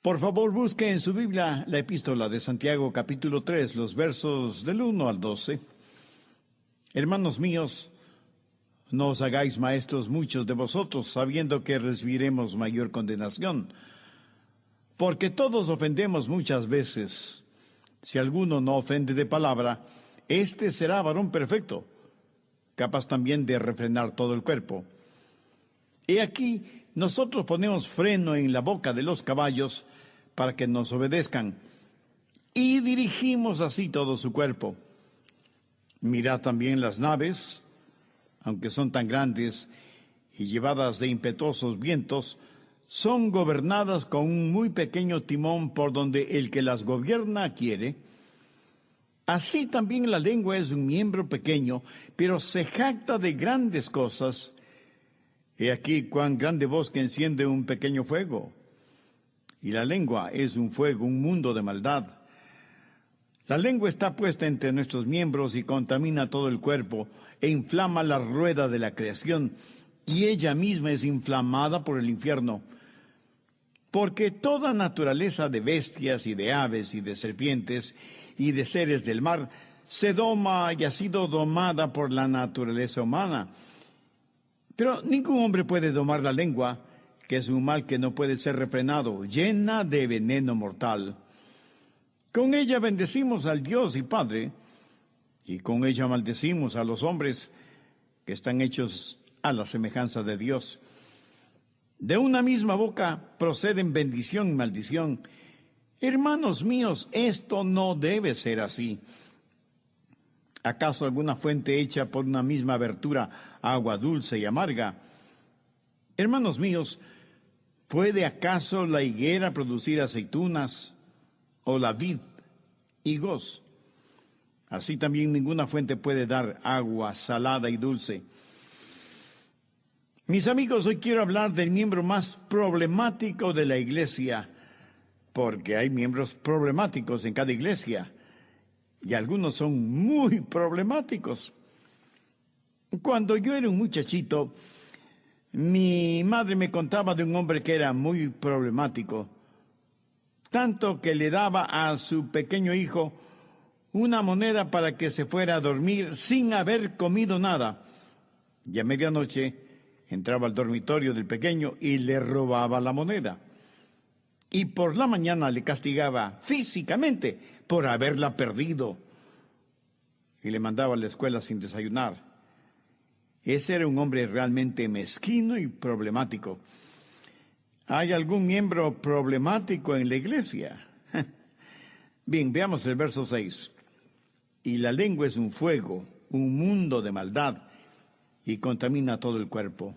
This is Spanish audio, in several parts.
Por favor, busque en su Biblia la epístola de Santiago, capítulo 3, los versos del 1 al 12. Hermanos míos, no os hagáis maestros muchos de vosotros, sabiendo que recibiremos mayor condenación. Porque todos ofendemos muchas veces. Si alguno no ofende de palabra, éste será varón perfecto, capaz también de refrenar todo el cuerpo. He aquí, nosotros ponemos freno en la boca de los caballos para que nos obedezcan, y dirigimos así todo su cuerpo. Mirad también las naves, aunque son tan grandes y llevadas de impetuosos vientos, son gobernadas con un muy pequeño timón por donde el que las gobierna quiere. Así también la lengua es un miembro pequeño, pero se jacta de grandes cosas. He aquí cuán grande bosque enciende un pequeño fuego. Y la lengua es un fuego, un mundo de maldad. La lengua está puesta entre nuestros miembros y contamina todo el cuerpo e inflama la rueda de la creación, y ella misma es inflamada por el infierno. Porque toda naturaleza de bestias y de aves y de serpientes y de seres del mar se doma y ha sido domada por la naturaleza humana. Pero ningún hombre puede domar la lengua, que es un mal que no puede ser refrenado, llena de veneno mortal. Con ella bendecimos al Dios y Padre, y con ella maldecimos a los hombres que están hechos a la semejanza de Dios. De una misma boca proceden bendición y maldición. Hermanos míos, esto no debe ser así. ¿Acaso alguna fuente hecha por una misma abertura, agua dulce y amarga? Hermanos míos, ¿puede acaso la higuera producir aceitunas o la vid higos? Así también ninguna fuente puede dar agua salada y dulce. Mis amigos, hoy quiero hablar del miembro más problemático de la iglesia, porque hay miembros problemáticos en cada iglesia. Y algunos son muy problemáticos. Cuando yo era un muchachito, mi madre me contaba de un hombre que era muy problemático, tanto que le daba a su pequeño hijo una moneda para que se fuera a dormir sin haber comido nada. Y a medianoche entraba al dormitorio del pequeño y le robaba la moneda. Y por la mañana le castigaba físicamente por haberla perdido. Y le mandaba a la escuela sin desayunar. Ese era un hombre realmente mezquino y problemático. ¿Hay algún miembro problemático en la iglesia? Bien, veamos el verso 6. Y la lengua es un fuego, un mundo de maldad, y contamina todo el cuerpo.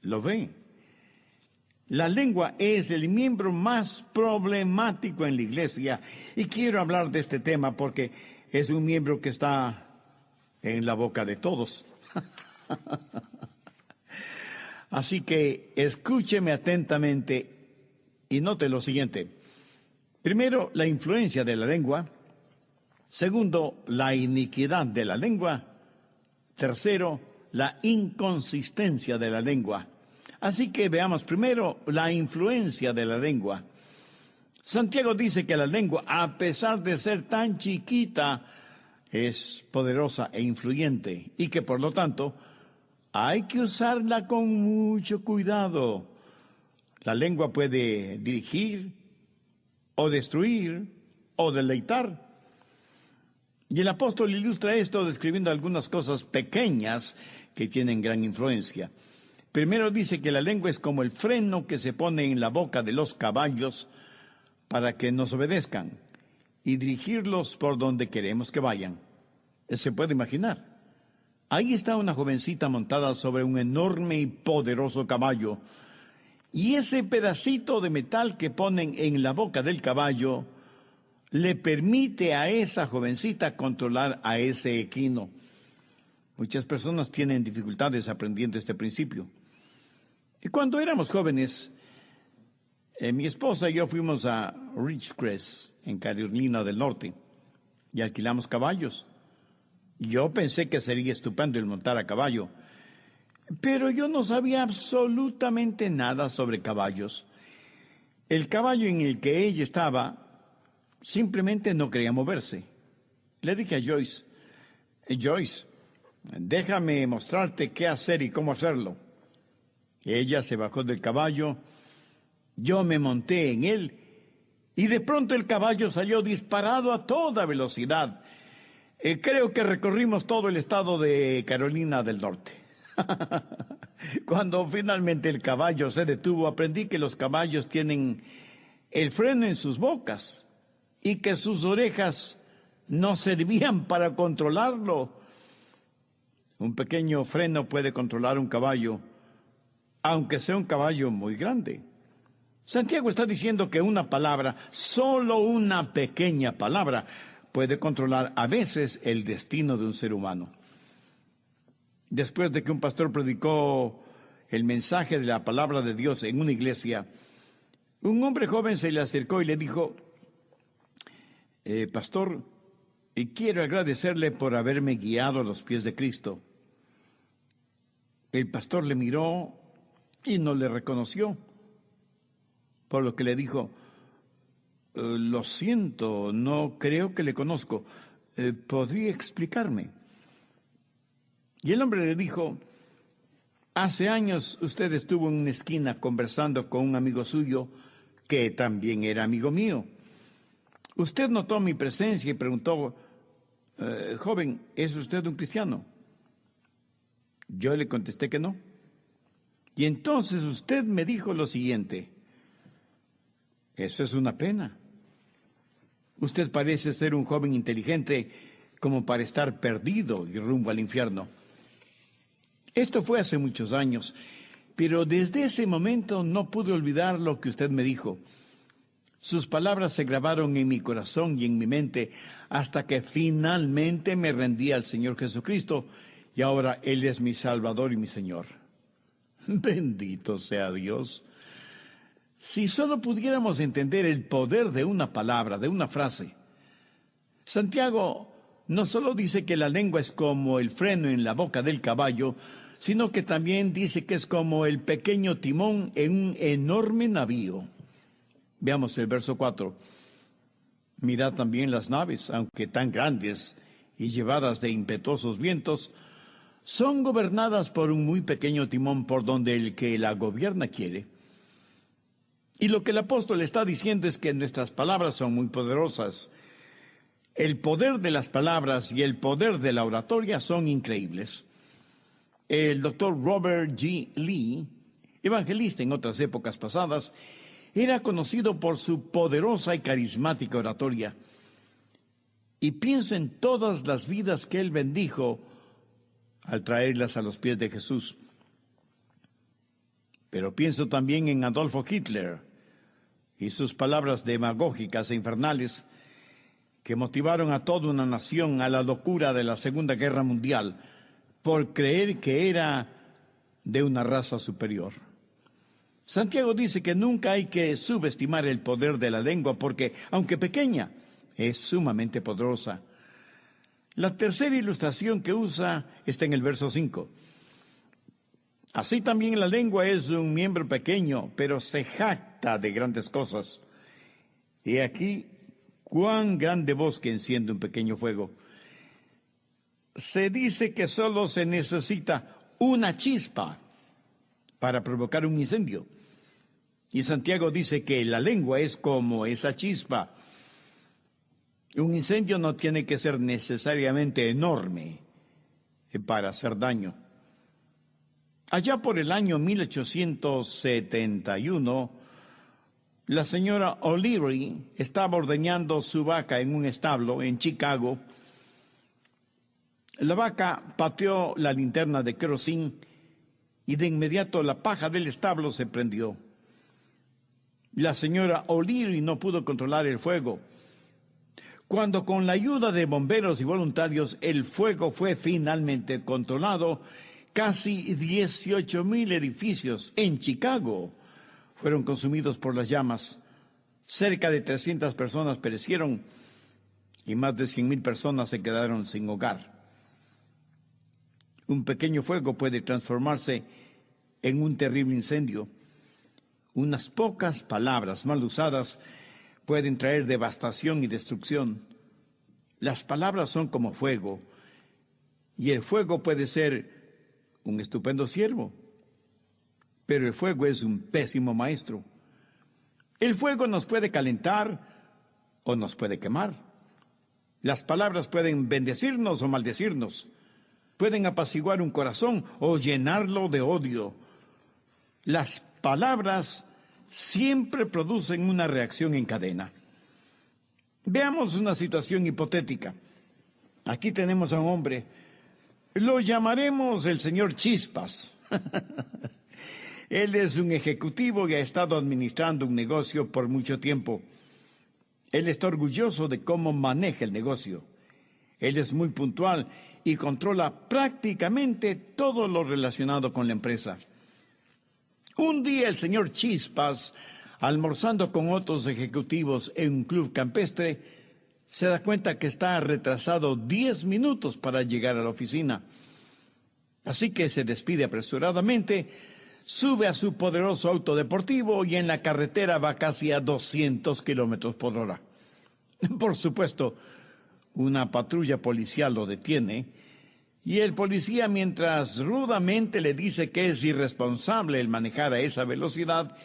¿Lo ve? La lengua es el miembro más problemático en la iglesia, y quiero hablar de este tema porque es un miembro que está en la boca de todos. Así que escúcheme atentamente y note lo siguiente. Primero, la influencia de la lengua. Segundo, la iniquidad de la lengua. Tercero, la inconsistencia de la lengua. Así que veamos primero la influencia de la lengua. Santiago dice que la lengua, a pesar de ser tan chiquita, es poderosa e influyente y que por lo tanto hay que usarla con mucho cuidado. La lengua puede dirigir o destruir o deleitar. Y el apóstol ilustra esto describiendo algunas cosas pequeñas que tienen gran influencia. Primero dice que la lengua es como el freno que se pone en la boca de los caballos para que nos obedezcan y dirigirlos por donde queremos que vayan. ¿Se puede imaginar? Ahí está una jovencita montada sobre un enorme y poderoso caballo, y ese pedacito de metal que ponen en la boca del caballo le permite a esa jovencita controlar a ese equino. Muchas personas tienen dificultades aprendiendo este principio. Y cuando éramos jóvenes, mi esposa y yo fuimos a Ridgecrest, en Carolina del Norte, y alquilamos caballos. Yo pensé que sería estupendo el montar a caballo, pero yo no sabía absolutamente nada sobre caballos. El caballo en el que ella estaba simplemente no quería moverse. Le dije a Joyce, Joyce, déjame mostrarte qué hacer y cómo hacerlo. Ella se bajó del caballo, yo me monté en él y de pronto el caballo salió disparado a toda velocidad. Creo que recorrimos todo el estado de Carolina del Norte. Cuando finalmente el caballo se detuvo, aprendí que los caballos tienen el freno en sus bocas y que sus orejas no servían para controlarlo. Un pequeño freno puede controlar un caballo, aunque sea un caballo muy grande. Santiago está diciendo que una palabra, solo una pequeña palabra, puede controlar a veces el destino de un ser humano. Después de que un pastor predicó el mensaje de la palabra de Dios en una iglesia, un hombre joven se le acercó y le dijo, pastor, quiero agradecerle por haberme guiado a los pies de Cristo. El pastor le miró y no le reconoció, por lo que le dijo, lo siento, no creo que le conozco. ¿Podría explicarme? Y el hombre le dijo, hace años usted estuvo en una esquina conversando con un amigo suyo que también era amigo mío. Usted notó mi presencia y preguntó, joven, ¿es usted un cristiano? Yo le contesté que no. Y entonces usted me dijo lo siguiente, eso es una pena. Usted parece ser un joven inteligente como para estar perdido y rumbo al infierno. Esto fue hace muchos años, pero desde ese momento no pude olvidar lo que usted me dijo. Sus palabras se grabaron en mi corazón y en mi mente hasta que finalmente me rendí al Señor Jesucristo y ahora Él es mi Salvador y mi Señor. Bendito sea Dios. Si solo pudiéramos entender el poder de una palabra, de una frase. Santiago no solo dice que la lengua es como el freno en la boca del caballo, sino que también dice que es como el pequeño timón en un enorme navío. Veamos el verso 4. Mirad también las naves, aunque tan grandes y llevadas de impetuosos vientos, son gobernadas por un muy pequeño timón por donde el que la gobierna quiere. Y lo que el apóstol está diciendo es que nuestras palabras son muy poderosas. El poder de las palabras y el poder de la oratoria son increíbles. El doctor Robert G. Lee, evangelista en otras épocas pasadas, era conocido por su poderosa y carismática oratoria. Y pienso en todas las vidas que él bendijo al traerlas a los pies de Jesús. Pero pienso también en Adolfo Hitler y sus palabras demagógicas e infernales que motivaron a toda una nación a la locura de la Segunda Guerra Mundial por creer que era de una raza superior. Santiago dice que nunca hay que subestimar el poder de la lengua porque, aunque pequeña, es sumamente poderosa. La tercera ilustración que usa está en el verso 5. Así también la lengua es un miembro pequeño, pero se jacta de grandes cosas. Y aquí, cuán grande bosque enciende un pequeño fuego. Se dice que solo se necesita una chispa para provocar un incendio. Y Santiago dice que la lengua es como esa chispa. Un incendio no tiene que ser necesariamente enorme para hacer daño. Allá por el año 1871, la señora O'Leary estaba ordeñando su vaca en un establo en Chicago. La vaca pateó la linterna de querosín y de inmediato la paja del establo se prendió. La señora O'Leary no pudo controlar el fuego. Cuando con la ayuda de bomberos y voluntarios el fuego fue finalmente controlado, casi 18,000 edificios en Chicago fueron consumidos por las llamas. Cerca de 300 personas perecieron y más de 100,000 personas se quedaron sin hogar. Un pequeño fuego puede transformarse en un terrible incendio. Unas pocas palabras mal usadas pueden traer devastación y destrucción. Las palabras son como fuego, y el fuego puede ser un estupendo siervo, pero el fuego es un pésimo maestro. El fuego nos puede calentar o nos puede quemar. Las palabras pueden bendecirnos o maldecirnos. Pueden apaciguar un corazón o llenarlo de odio. Las palabras siempre producen una reacción en cadena. Veamos una situación hipotética. Aquí tenemos a un hombre. Lo llamaremos el señor Chispas. Él es un ejecutivo y ha estado administrando un negocio por mucho tiempo. Él está orgulloso de cómo maneja el negocio. Él es muy puntual y controla prácticamente todo lo relacionado con la empresa. Un día el señor Chispas, almorzando con otros ejecutivos en un club campestre, se da cuenta que está retrasado 10 minutos para llegar a la oficina. Así que se despide apresuradamente, sube a su poderoso auto deportivo y en la carretera va casi a 200 kilómetros por hora. Por supuesto, una patrulla policial lo detiene y el policía, mientras rudamente le dice que es irresponsable el manejar a esa velocidad,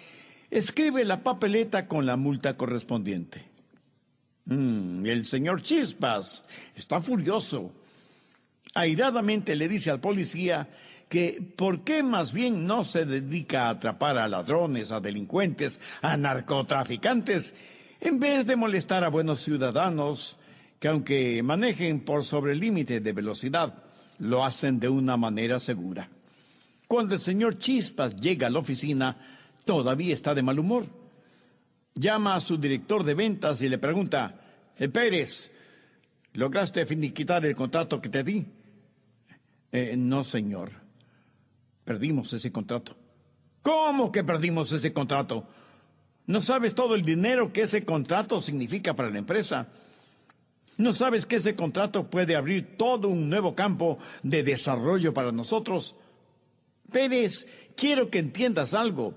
escribe la papeleta con la multa correspondiente. El señor Chispas está furioso. Airadamente le dice al policía que por qué más bien no se dedica a atrapar a ladrones, a delincuentes, a narcotraficantes, en vez de molestar a buenos ciudadanos que, aunque manejen por sobre el límite de velocidad, lo hacen de una manera segura. Cuando el señor Chispas llega a la oficina, todavía está de mal humor. Llama a su director de ventas y le pregunta: Pérez, ¿lograste finiquitar el contrato que te di? No, señor. Perdimos ese contrato. ¿Cómo que perdimos ese contrato? ¿No sabes todo el dinero que ese contrato significa para la empresa? ¿No sabes que ese contrato puede abrir todo un nuevo campo de desarrollo para nosotros? Pérez, quiero que entiendas algo.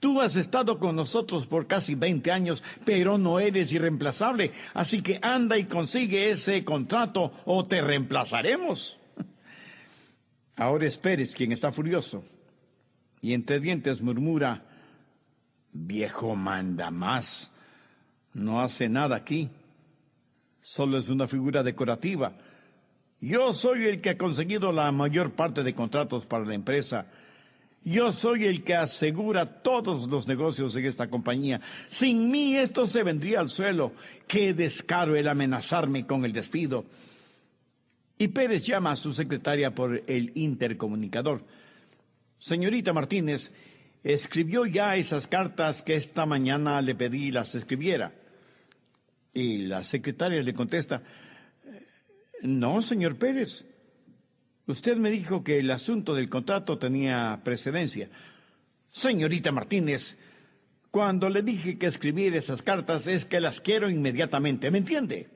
Tú has estado con nosotros por casi 20 años, pero no eres irreemplazable. Así que anda y consigue ese contrato o te reemplazaremos. Ahora es Pérez quien está furioso y entre dientes murmura: viejo manda más, no hace nada aquí, solo es una figura decorativa. Yo soy el que ha conseguido la mayor parte de contratos para la empresa. Yo soy el que asegura todos los negocios en esta compañía. Sin mí esto se vendría al suelo. Qué descaro el amenazarme con el despido. Y Pérez llama a su secretaria por el intercomunicador. Señorita Martínez, escribió ya esas cartas que esta mañana le pedí las escribiera. Y la secretaria le contesta: no, señor Pérez. Usted me dijo que el asunto del contrato tenía precedencia. Señorita Martínez, cuando le dije que escribiera esas cartas es que las quiero inmediatamente, ¿me entiende?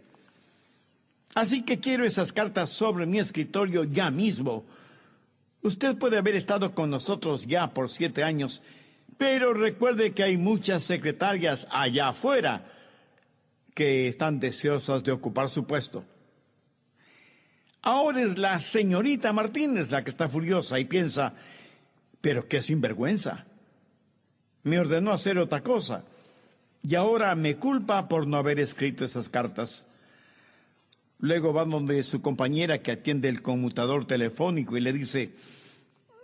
Así que quiero esas cartas sobre mi escritorio ya mismo. Usted puede haber estado con nosotros ya por 7 años, pero recuerde que hay muchas secretarias allá afuera que están deseosas de ocupar su puesto. Ahora es la señorita Martínez la que está furiosa y piensa: pero qué sinvergüenza. Me ordenó hacer otra cosa y ahora me culpa por no haber escrito esas cartas. Luego va donde su compañera que atiende el conmutador telefónico y le dice: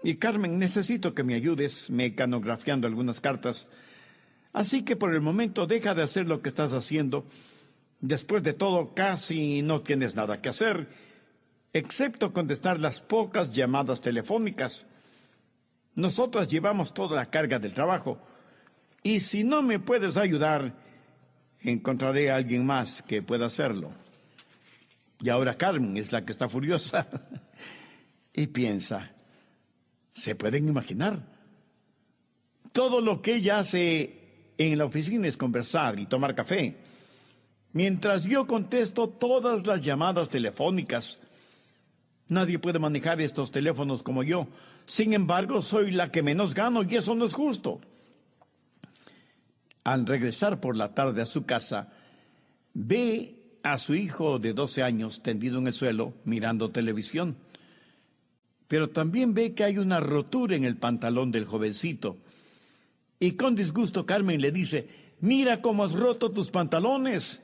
y Carmen, necesito que me ayudes mecanografiando algunas cartas. Así que por el momento deja de hacer lo que estás haciendo. Después de todo, casi no tienes nada que hacer, excepto contestar las pocas llamadas telefónicas. Nosotras llevamos toda la carga del trabajo, y si no me puedes ayudar, encontraré a alguien más que pueda hacerlo. Y ahora Carmen es la que está furiosa y piensa: ¿se pueden imaginar? Todo lo que ella hace en la oficina es conversar y tomar café, mientras yo contesto todas las llamadas telefónicas. Nadie puede manejar estos teléfonos como yo. Sin embargo, soy la que menos gano y eso no es justo. Al regresar por la tarde a su casa, ve a su hijo de 12 años tendido en el suelo mirando televisión. Pero también ve que hay una rotura en el pantalón del jovencito. Y con disgusto Carmen le dice: mira cómo has roto tus pantalones.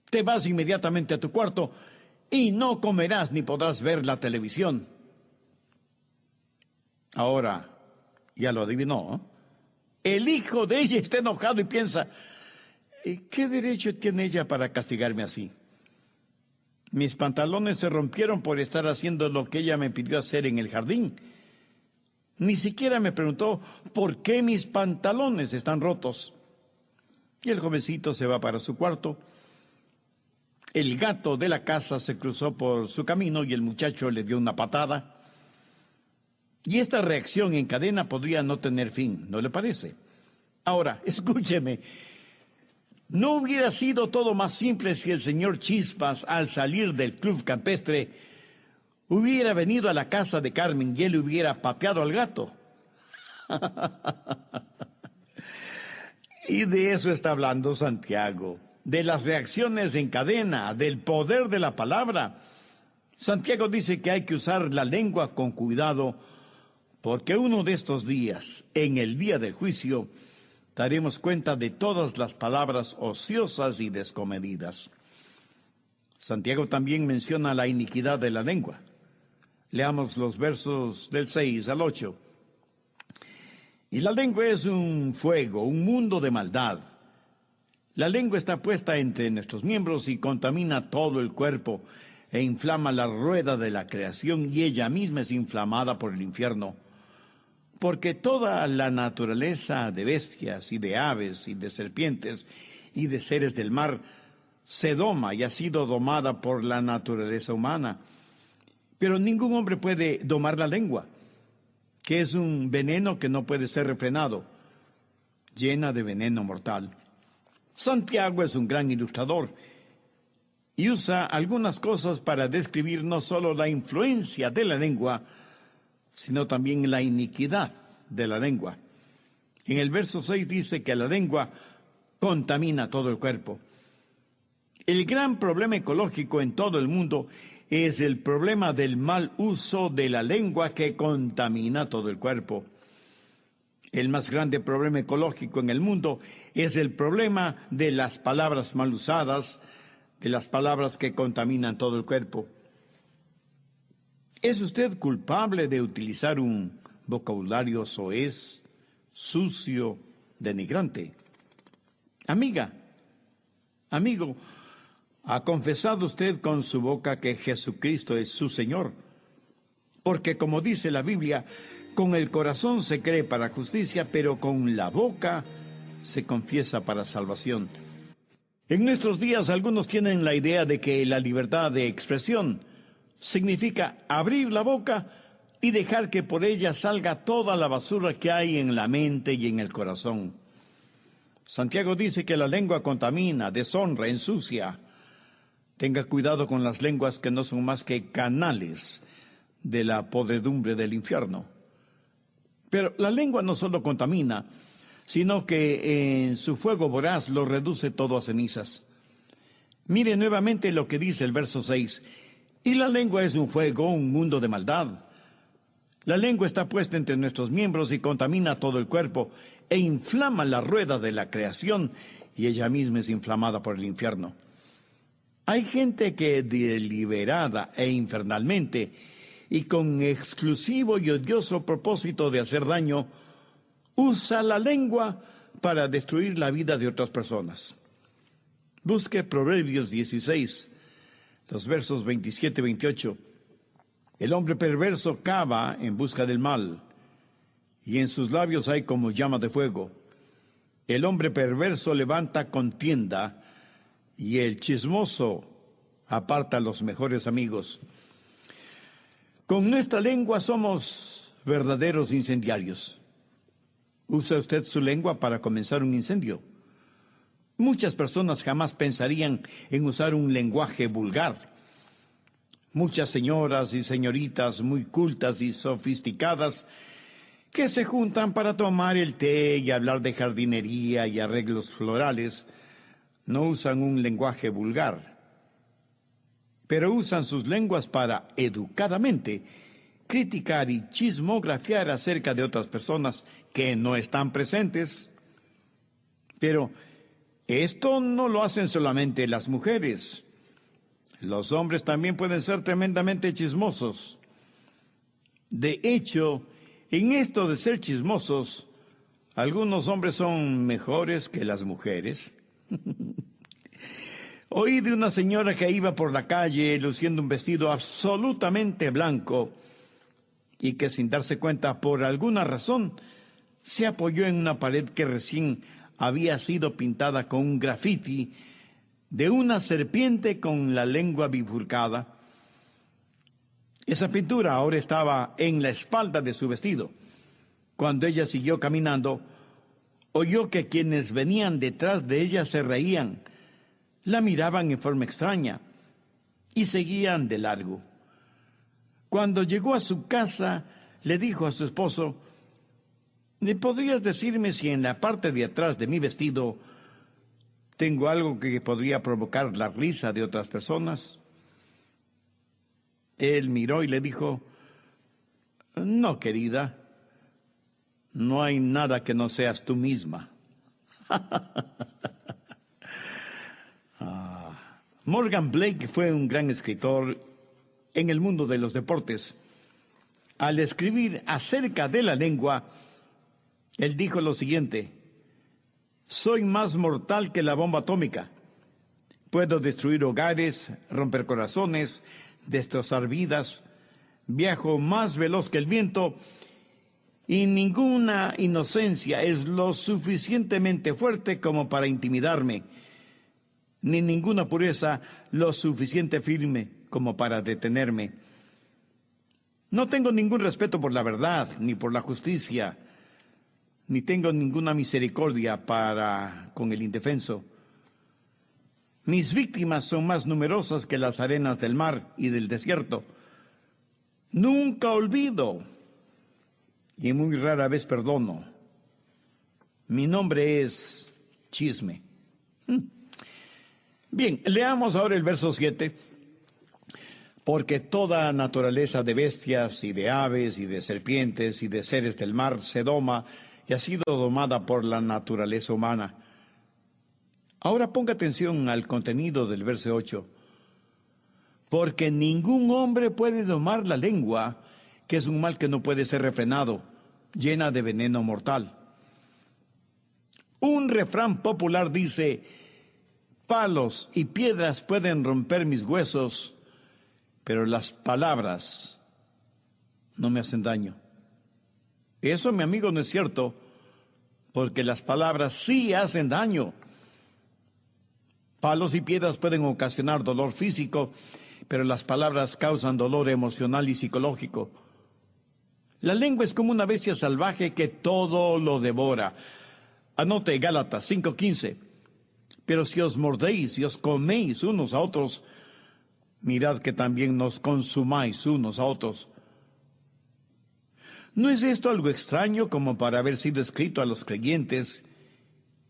Te vas inmediatamente a tu cuarto y no comerás ni podrás ver la televisión. Ahora, ya lo adivinó, ¿eh? El hijo de ella está enojado y piensa: ¿qué derecho tiene ella para castigarme así? Mis pantalones se rompieron por estar haciendo lo que ella me pidió hacer en el jardín. Ni siquiera me preguntó por qué mis pantalones están rotos. Y el jovencito se va para su cuarto. El gato de la casa se cruzó por su camino y el muchacho le dio una patada. Y esta reacción en cadena podría no tener fin, ¿no le parece? Ahora, escúcheme. ¿No hubiera sido todo más simple si el señor Chispas, al salir del club campestre, hubiera venido a la casa de Carmen y él hubiera pateado al gato? Y de eso está hablando Santiago, de las reacciones en cadena, del poder de la palabra. Santiago dice que hay que usar la lengua con cuidado, porque uno de estos días, en el día del juicio, daremos cuenta de todas las palabras ociosas y descomedidas. Santiago también menciona la iniquidad de la lengua. Leamos los versos del 6 al 8. Y la lengua es un fuego, un mundo de maldad. La lengua está puesta entre nuestros miembros y contamina todo el cuerpo e inflama la rueda de la creación, y ella misma es inflamada por el infierno. Porque toda la naturaleza de bestias y de aves y de serpientes y de seres del mar se doma y ha sido domada por la naturaleza humana. Pero ningún hombre puede domar la lengua, que es un veneno que no puede ser refrenado, llena de veneno mortal. Santiago es un gran ilustrador y usa algunas cosas para describir no solo la influencia de la lengua, sino también la iniquidad de la lengua. En el verso 6 dice que la lengua contamina todo el cuerpo. El gran problema ecológico en todo el mundo es el problema del mal uso de la lengua, que contamina todo el cuerpo. El más grande problema ecológico en el mundo es el problema de las palabras mal usadas, de las palabras que contaminan todo el cuerpo. ¿Es usted culpable de utilizar un vocabulario soez, sucio, denigrante? Amiga, amigo, ¿ha confesado usted con su boca que Jesucristo es su Señor? Porque, como dice la Biblia, con el corazón se cree para justicia, pero con la boca se confiesa para salvación. En nuestros días algunos tienen la idea de que la libertad de expresión significa abrir la boca y dejar que por ella salga toda la basura que hay en la mente y en el corazón. Santiago dice que la lengua contamina, deshonra, ensucia. Tenga cuidado con las lenguas, que no son más que canales de la podredumbre del infierno. Pero la lengua no solo contamina, sino que en su fuego voraz lo reduce todo a cenizas. Mire nuevamente lo que dice el verso 6. Y la lengua es un fuego, un mundo de maldad. La lengua está puesta entre nuestros miembros y contamina todo el cuerpo e inflama la rueda de la creación, y ella misma es inflamada por el infierno. Hay gente que deliberada e infernalmente y con exclusivo y odioso propósito de hacer daño, usa la lengua para destruir la vida de otras personas. Busque Proverbios 16, los versos 27 y 28. El hombre perverso cava en busca del mal, y en sus labios hay como llama de fuego. El hombre perverso levanta contienda, y el chismoso aparta a los mejores amigos. Con nuestra lengua somos verdaderos incendiarios. ¿Usa usted su lengua para comenzar un incendio? Muchas personas jamás pensarían en usar un lenguaje vulgar. Muchas señoras y señoritas muy cultas y sofisticadas que se juntan para tomar el té y hablar de jardinería y arreglos florales, no usan un lenguaje vulgar, pero usan sus lenguas para, educadamente, criticar y chismografiar acerca de otras personas que no están presentes. Pero esto no lo hacen solamente las mujeres. Los hombres también pueden ser tremendamente chismosos. De hecho, en esto de ser chismosos, algunos hombres son mejores que las mujeres. Oí de una señora que iba por la calle luciendo un vestido absolutamente blanco y que sin darse cuenta por alguna razón se apoyó en una pared que recién había sido pintada con un grafiti de una serpiente con la lengua bifurcada. Esa pintura ahora estaba en la espalda de su vestido. Cuando ella siguió caminando, oyó que quienes venían detrás de ella se reían, la miraban en forma extraña y seguían de largo. Cuando llegó a su casa, le dijo a su esposo: ¿me podrías decirme si en la parte de atrás de mi vestido tengo algo que podría provocar la risa de otras personas? Él miró y le dijo: no, querida, no hay nada que no seas tú misma. Morgan Blake fue un gran escritor en el mundo de los deportes. Al escribir acerca de la lengua, él dijo lo siguiente: soy más mortal que la bomba atómica. Puedo destruir hogares, romper corazones, destrozar vidas. Viajo más veloz que el viento y ninguna inocencia es lo suficientemente fuerte como para intimidarme, ni ninguna pureza lo suficiente firme como para detenerme. No tengo ningún respeto por la verdad, ni por la justicia, ni tengo ninguna misericordia para con el indefenso. Mis víctimas son más numerosas que las arenas del mar y del desierto. Nunca olvido y muy rara vez perdono. Mi nombre es Chisme. Bien, leamos ahora el verso 7. Porque toda naturaleza de bestias y de aves y de serpientes y de seres del mar se doma y ha sido domada por la naturaleza humana. Ahora ponga atención al contenido del verso 8. Porque ningún hombre puede domar la lengua, que es un mal que no puede ser refrenado, llena de veneno mortal. Un refrán popular dice: palos y piedras pueden romper mis huesos, pero las palabras no me hacen daño. Eso, mi amigo, no es cierto, porque las palabras sí hacen daño. Palos y piedras pueden ocasionar dolor físico, pero las palabras causan dolor emocional y psicológico. La lengua es como una bestia salvaje que todo lo devora. Anote Gálatas 5:15. Pero si os mordéis y os coméis unos a otros, mirad que también nos consumáis unos a otros. ¿No es esto algo extraño como para haber sido escrito a los creyentes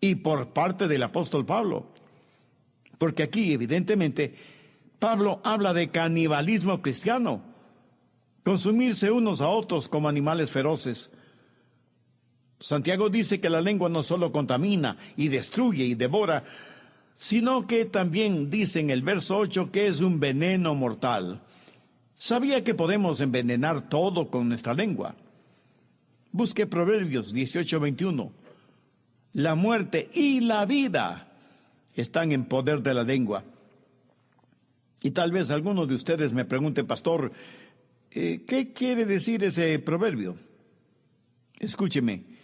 y por parte del apóstol Pablo? Porque aquí, evidentemente, Pablo habla de canibalismo cristiano, consumirse unos a otros como animales feroces. Santiago dice que la lengua no solo contamina y destruye y devora, sino que también dice en el verso 8 que es un veneno mortal. ¿Sabía que podemos envenenar todo con nuestra lengua? Busque Proverbios 18:21. La muerte y la vida están en poder de la lengua. Y tal vez alguno de ustedes me pregunte: pastor, ¿qué quiere decir ese proverbio? Escúcheme.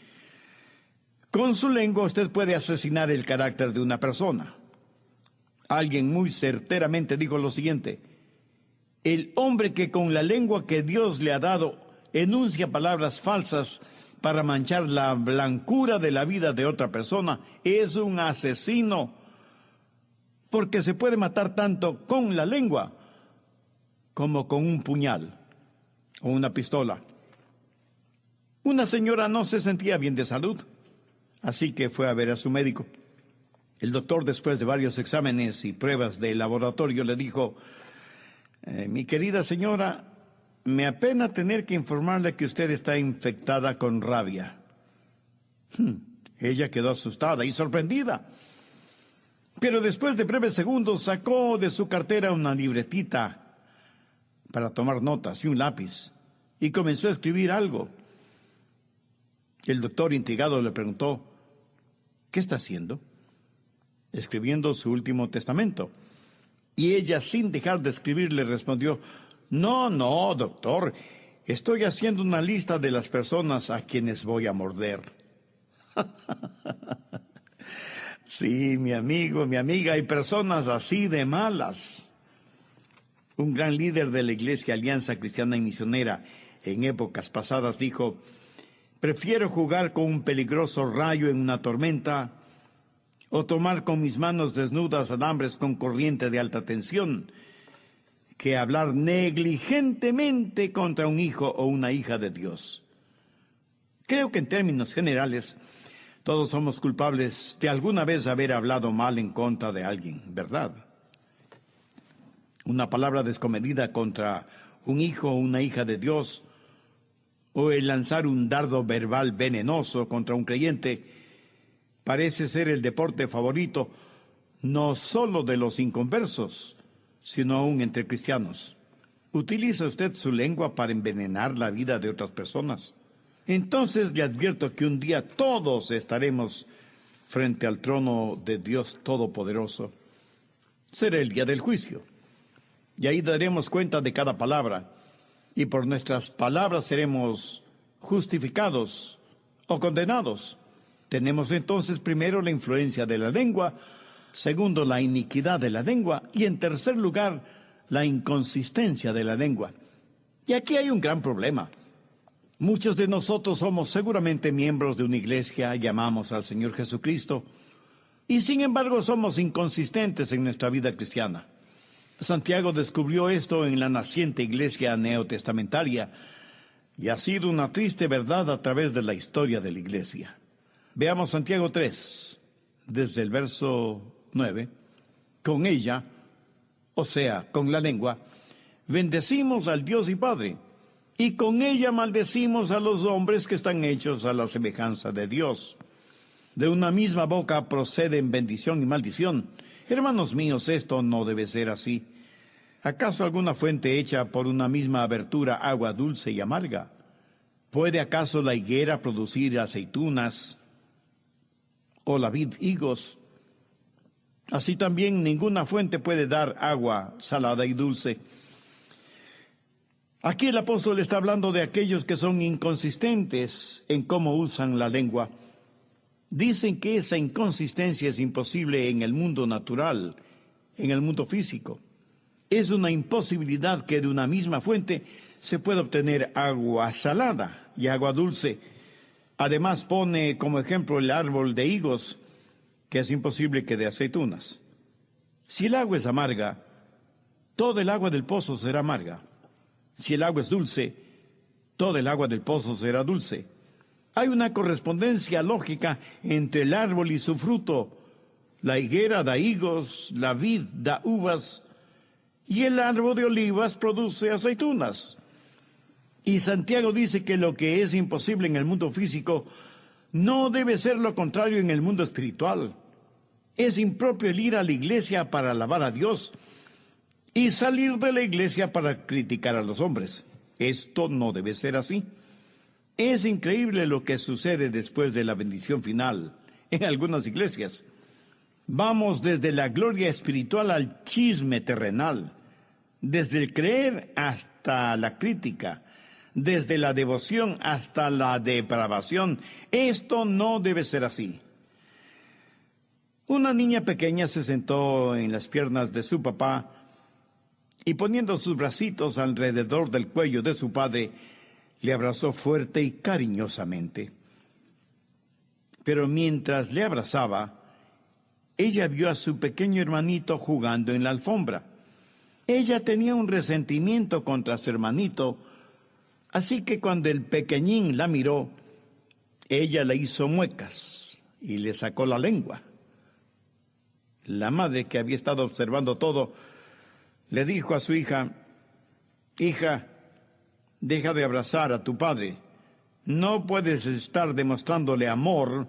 Con su lengua usted puede asesinar el carácter de una persona. Alguien muy certeramente dijo lo siguiente: el hombre que con la lengua que Dios le ha dado enuncia palabras falsas para manchar la blancura de la vida de otra persona es un asesino, porque se puede matar tanto con la lengua como con un puñal o una pistola. Una señora no se sentía bien de salud, así que fue a ver a su médico. El doctor, después de varios exámenes y pruebas de laboratorio, le dijo: mi querida señora, me apena tener que informarle que usted está infectada con rabia. Ella quedó asustada y sorprendida. Pero después de breves segundos sacó de su cartera una libretita para tomar notas y un lápiz y comenzó a escribir algo. El doctor, intrigado, le preguntó: ¿qué está haciendo? Escribiendo su último testamento. Y ella, sin dejar de escribir, le respondió: no, doctor, estoy haciendo una lista de las personas a quienes voy a morder. Sí, mi amigo, mi amiga, hay personas así de malas. Un gran líder de la Iglesia Alianza Cristiana y Misionera en épocas pasadas dijo: prefiero jugar con un peligroso rayo en una tormenta o tomar con mis manos desnudas alambres con corriente de alta tensión que hablar negligentemente contra un hijo o una hija de Dios. Creo que en términos generales todos somos culpables de alguna vez haber hablado mal en contra de alguien, ¿verdad? Una palabra descomedida contra un hijo o una hija de Dios, o el lanzar un dardo verbal venenoso contra un creyente, parece ser el deporte favorito no solo de los inconversos, sino aún entre cristianos. ¿Utiliza usted su lengua para envenenar la vida de otras personas? Entonces le advierto que un día todos estaremos frente al trono de Dios Todopoderoso. Será el día del juicio, y ahí daremos cuenta de cada palabra, y por nuestras palabras seremos justificados o condenados. Tenemos entonces primero la influencia de la lengua, segundo la iniquidad de la lengua y en tercer lugar la inconsistencia de la lengua. Y aquí hay un gran problema. Muchos de nosotros somos seguramente miembros de una iglesia y amamos al Señor Jesucristo, y sin embargo somos inconsistentes en nuestra vida cristiana. Santiago descubrió esto en la naciente iglesia neotestamentaria y ha sido una triste verdad a través de la historia de la iglesia. Veamos Santiago 3, desde el verso 9. Con ella, o sea, con la lengua, bendecimos al Dios y Padre, y con ella maldecimos a los hombres que están hechos a la semejanza de Dios. De una misma boca proceden bendición y maldición. Hermanos míos, esto no debe ser así. ¿Acaso alguna fuente hecha por una misma abertura agua dulce y amarga? ¿Puede acaso la higuera producir aceitunas o la vid higos? Así también ninguna fuente puede dar agua salada y dulce. Aquí el apóstol está hablando de aquellos que son inconsistentes en cómo usan la lengua. Dicen que esa inconsistencia es imposible en el mundo natural, en el mundo físico. Es una imposibilidad que de una misma fuente se pueda obtener agua salada y agua dulce. Además pone como ejemplo el árbol de higos, que es imposible que dé aceitunas. Si el agua es amarga, todo el agua del pozo será amarga. Si el agua es dulce, todo el agua del pozo será dulce. Hay una correspondencia lógica entre el árbol y su fruto. La higuera da higos, la vid da uvas, y el árbol de olivas produce aceitunas. Y Santiago dice que lo que es imposible en el mundo físico no debe ser lo contrario en el mundo espiritual. Es impropio el ir a la iglesia para alabar a Dios y salir de la iglesia para criticar a los hombres. Esto no debe ser así. Es increíble lo que sucede después de la bendición final en algunas iglesias. Vamos desde la gloria espiritual al chisme terrenal, desde el creer hasta la crítica, desde la devoción hasta la depravación. Esto no debe ser así. Una niña pequeña se sentó en las piernas de su papá y poniendo sus bracitos alrededor del cuello de su padre, le abrazó fuerte y cariñosamente. Pero mientras le abrazaba, ella vio a su pequeño hermanito jugando en la alfombra. Ella tenía un resentimiento contra su hermanito Así que cuando el pequeñín la miró, ella le hizo muecas y le sacó la lengua. La madre, que había estado observando todo, le dijo a su hija: hija, deja de abrazar a tu padre. No puedes estar demostrándole amor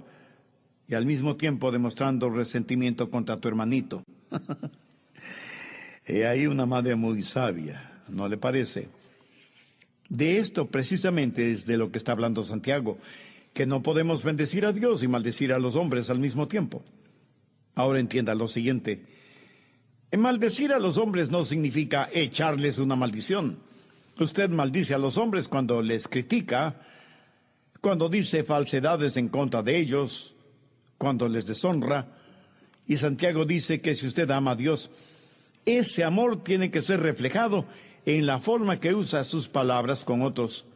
y al mismo tiempo demostrando resentimiento contra tu hermanito. He ahí una madre muy sabia, ¿no le parece? De esto precisamente es de lo que está hablando Santiago, que no podemos bendecir a Dios y maldecir a los hombres al mismo tiempo. Ahora entienda lo siguiente: maldecir a los hombres no significa echarles una maldición. Usted maldice a los hombres cuando les critica, cuando dice falsedades en contra de ellos, cuando les deshonra. Y Santiago dice que si usted ama a Dios, ese amor tiene que ser reflejado en la forma que usa sus palabras con otros.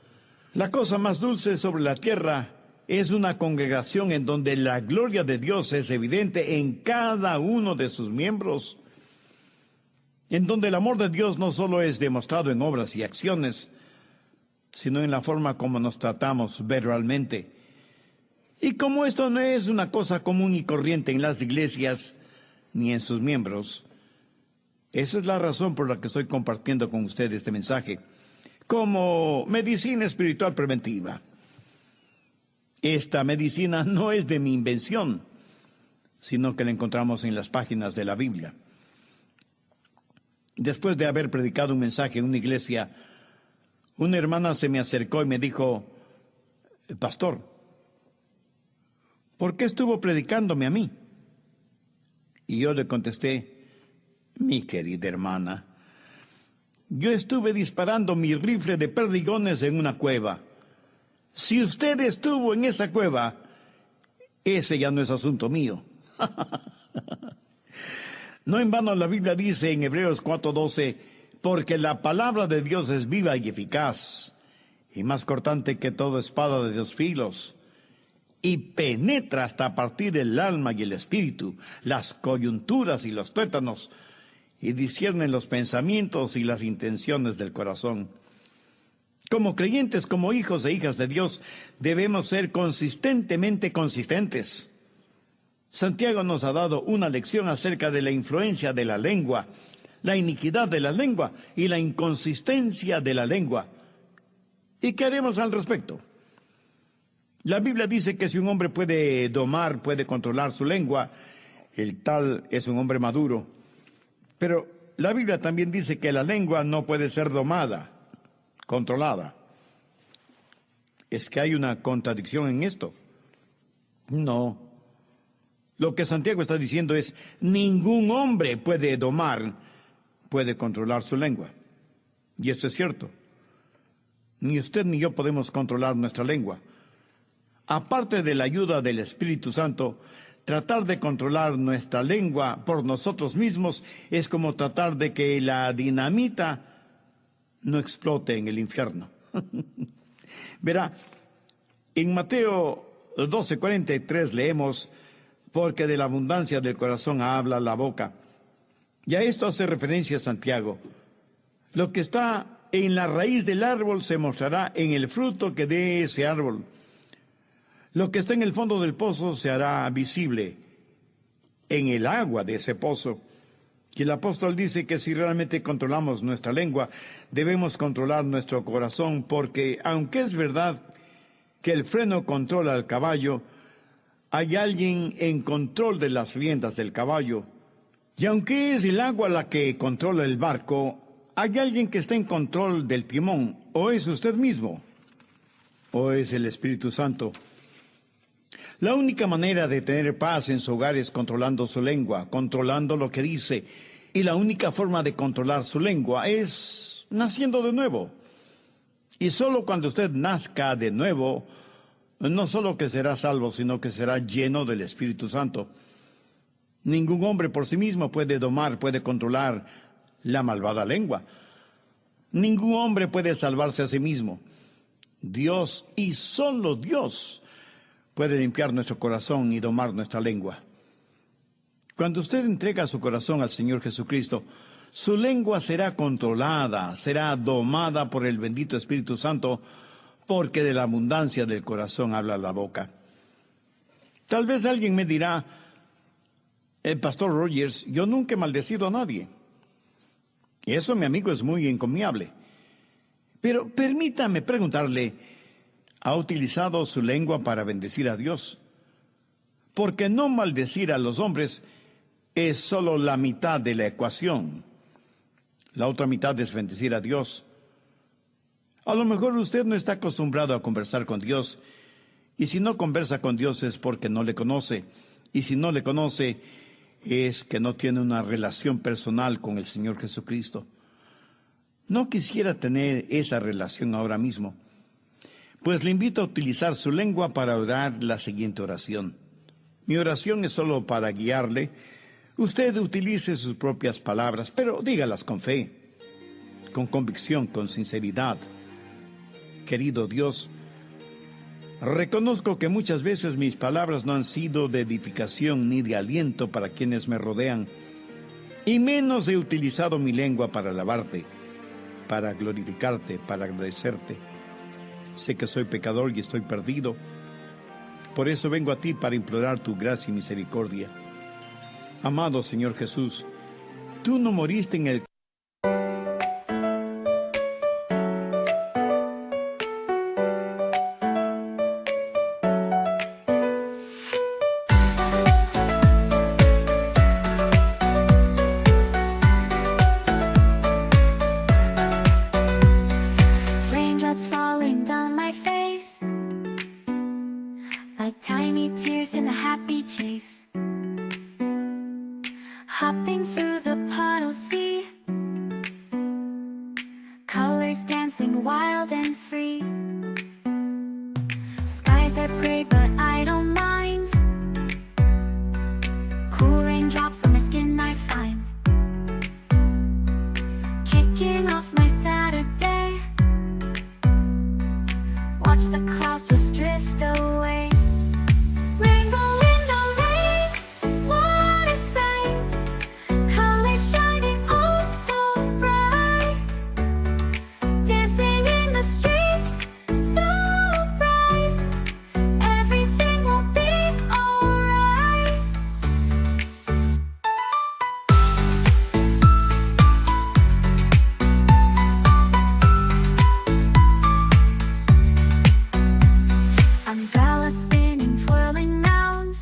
La cosa más dulce sobre la tierra es una congregación en donde la gloria de Dios es evidente en cada uno de sus miembros, en donde el amor de Dios no solo es demostrado en obras y acciones, sino en la forma como nos tratamos verbalmente. Y como esto no es una cosa común y corriente en las iglesias ni en sus miembros, esa es la razón por la que estoy compartiendo con ustedes este mensaje, como medicina espiritual preventiva. Esta medicina no es de mi invención, sino que la encontramos en las páginas de la Biblia. Después de haber predicado un mensaje en una iglesia, una hermana se me acercó y me dijo: pastor, ¿por qué estuvo predicándome a mí? Y yo le contesté: mi querida hermana, yo estuve disparando mi rifle de perdigones en una cueva. Si usted estuvo en esa cueva, ese ya no es asunto mío. No en vano la Biblia dice en Hebreos 4:12, porque la palabra de Dios es viva y eficaz, y más cortante que toda espada de 2 filos, y penetra hasta partir el alma y el espíritu, las coyunturas y los tuétanos, y discierne los pensamientos y las intenciones del corazón. Como creyentes, como hijos e hijas de Dios, debemos ser consistentemente consistentes. Santiago nos ha dado una lección acerca de la influencia de la lengua, la iniquidad de la lengua y la inconsistencia de la lengua. ¿Y qué haremos al respecto? La Biblia dice que si un hombre puede domar, puede controlar su lengua, el tal es un hombre maduro. Pero la Biblia también dice que la lengua no puede ser domada, controlada. ¿Es que hay una contradicción en esto? No. Lo que Santiago está diciendo es: ningún hombre puede domar, puede controlar su lengua. Y esto es cierto. Ni usted ni yo podemos controlar nuestra lengua. Aparte de la ayuda del Espíritu Santo, tratar de controlar nuestra lengua por nosotros mismos es como tratar de que la dinamita no explote en el infierno. Verá, en Mateo 12:43 leemos: porque de la abundancia del corazón habla la boca. Y a esto hace referencia Santiago. Lo que está en la raíz del árbol se mostrará en el fruto que dé ese árbol. Lo que está en el fondo del pozo se hará visible en el agua de ese pozo. Y el apóstol dice que si realmente controlamos nuestra lengua, debemos controlar nuestro corazón, porque aunque es verdad que el freno controla al caballo, hay alguien en control de las riendas del caballo. Y aunque es el agua la que controla el barco, hay alguien que está en control del timón. O es usted mismo, o es el Espíritu Santo. La única manera de tener paz en su hogar es controlando su lengua, controlando lo que dice. Y la única forma de controlar su lengua es naciendo de nuevo. Y solo cuando usted nazca de nuevo, no solo que será salvo, sino que será lleno del Espíritu Santo. Ningún hombre por sí mismo puede domar, puede controlar la malvada lengua. Ningún hombre puede salvarse a sí mismo. Dios, y solo Dios, puede limpiar nuestro corazón y domar nuestra lengua. Cuando usted entrega su corazón al Señor Jesucristo, Su lengua será controlada, será domada por el bendito Espíritu Santo, porque de la abundancia del corazón habla la boca. Tal vez alguien me dirá, el pastor Rogers, yo nunca he maldecido a nadie. Y eso, mi amigo, es muy encomiable. Pero permítame preguntarle, ¿ha utilizado su lengua para bendecir a Dios? Porque no maldecir a los hombres es solo la mitad de la ecuación. La otra mitad es bendecir a Dios. A lo mejor usted no está acostumbrado a conversar con Dios, y si no conversa con Dios es porque no le conoce, y si no le conoce es que no tiene una relación personal con el Señor Jesucristo. No quisiera tener esa relación ahora mismo, pues le invito a utilizar su lengua para orar la siguiente oración. Mi oración es solo para guiarle. Usted utilice sus propias palabras, pero dígalas con fe, con convicción, con sinceridad. Querido Dios, reconozco que muchas veces mis palabras no han sido de edificación ni de aliento para quienes me rodean, y menos he utilizado mi lengua para alabarte, para glorificarte, para agradecerte. Sé que soy pecador y estoy perdido. Por eso vengo a ti para implorar tu gracia y misericordia. Amado Señor Jesús, tú no moriste en el Raindrops falling down my face, like tiny tears in a happy chase. Hopping through the puddle sea, colors dancing wild and free. Skies are gray but I don't mind. Cool raindrops on my skin I find. Kicking off my Saturday, watch the clouds just drift away. Rainbow in the rain, what a sight. Colors shining oh so bright. Dancing in the streets, so bright. Everything will be alright. Umbrella spinning, twirling round.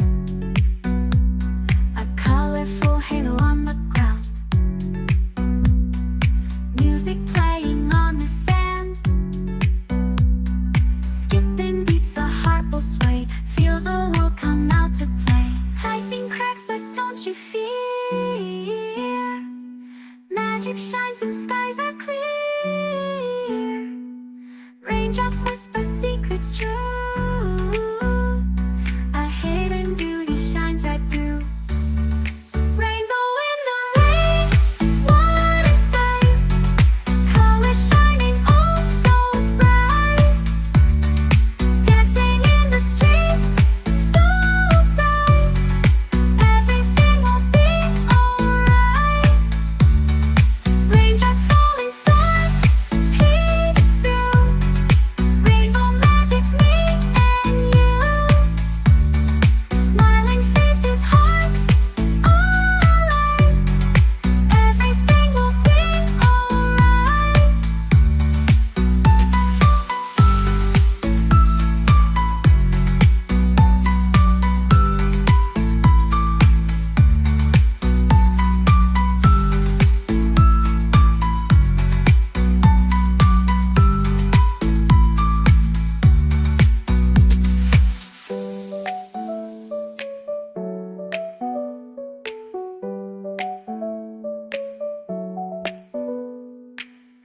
A colorful halo on the ground. Music playing on the sand. Skipping beats, the heart will sway. Feel the world come out to play. Lightning cracks, but don't you fear. Magic shines when skies are clear. Raindrops whisper secrets true. A hidden beauty shines right through. Rainbow in the rain, what a sight. Colors shining oh so bright. Dancing in the streets, so bright. Everything will be alright. Raindrops falling soft, peeks through. Rainbow magic, me and you. Smiling faces, hearts, alright. Everything will be alright.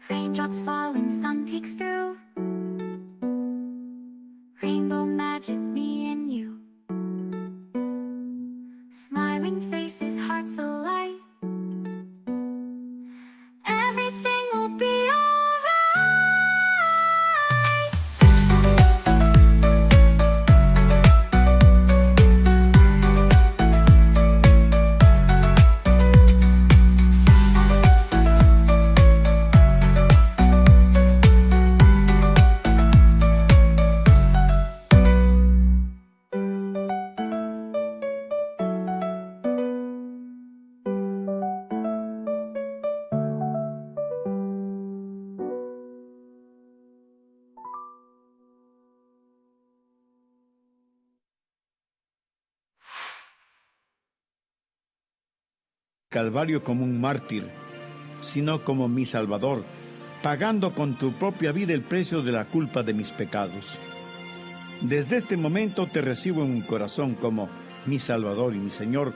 Raindrops falling, sun peeks through. Rainbow magic, me and you. Smiling faces, hearts alight. Everything will be alright. Calvario como un mártir, sino como mi Salvador, pagando con tu propia vida el precio de la culpa de mis pecados. Desde este momento te recibo en mi corazón como mi Salvador y mi Señor,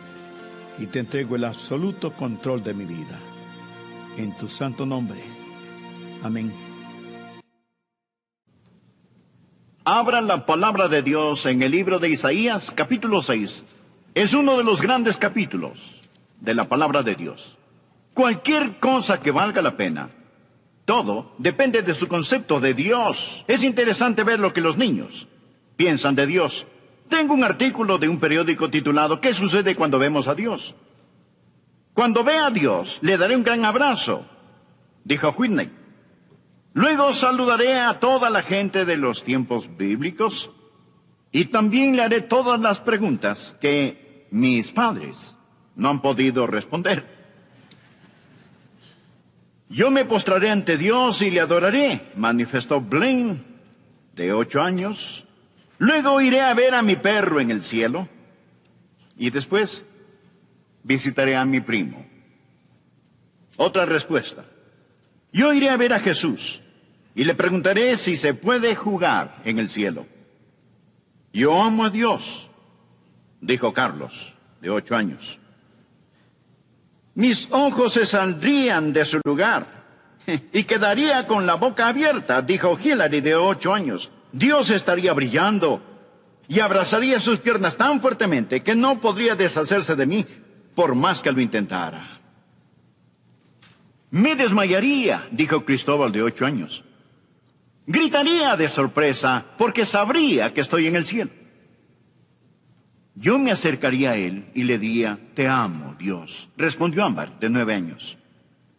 y te entrego el absoluto control de mi vida. En tu santo nombre. Amén. Abran la palabra de Dios en el libro de Isaías, capítulo 6. Es uno de los grandes capítulos de la palabra de Dios. Cualquier cosa que valga la pena, todo depende de su concepto de Dios. Es interesante ver lo que los niños piensan de Dios. Tengo un artículo de un periódico titulado ¿Qué sucede cuando vemos a Dios? Cuando vea a Dios, le daré un gran abrazo, dijo Whitney. Luego saludaré a toda la gente de los tiempos bíblicos y también le haré todas las preguntas que mis padres no han podido responder. Yo me postraré ante Dios y le adoraré, manifestó Blaine, de 8 años. Luego iré a ver a mi perro en el cielo y después visitaré a mi primo. Otra respuesta. Yo iré a ver a Jesús y le preguntaré si se puede jugar en el cielo. Yo amo a Dios, dijo Carlos, de 8 años. Mis ojos se saldrían de su lugar y quedaría con la boca abierta, dijo Hillary, de 8 años. Dios estaría brillando y abrazaría sus piernas tan fuertemente que no podría deshacerse de mí por más que lo intentara. Me desmayaría, dijo Cristóbal, de 8 años. Gritaría de sorpresa porque sabría que estoy en el cielo. Yo me acercaría a él y le diría, te amo, Dios, respondió Ámbar, de 9 años.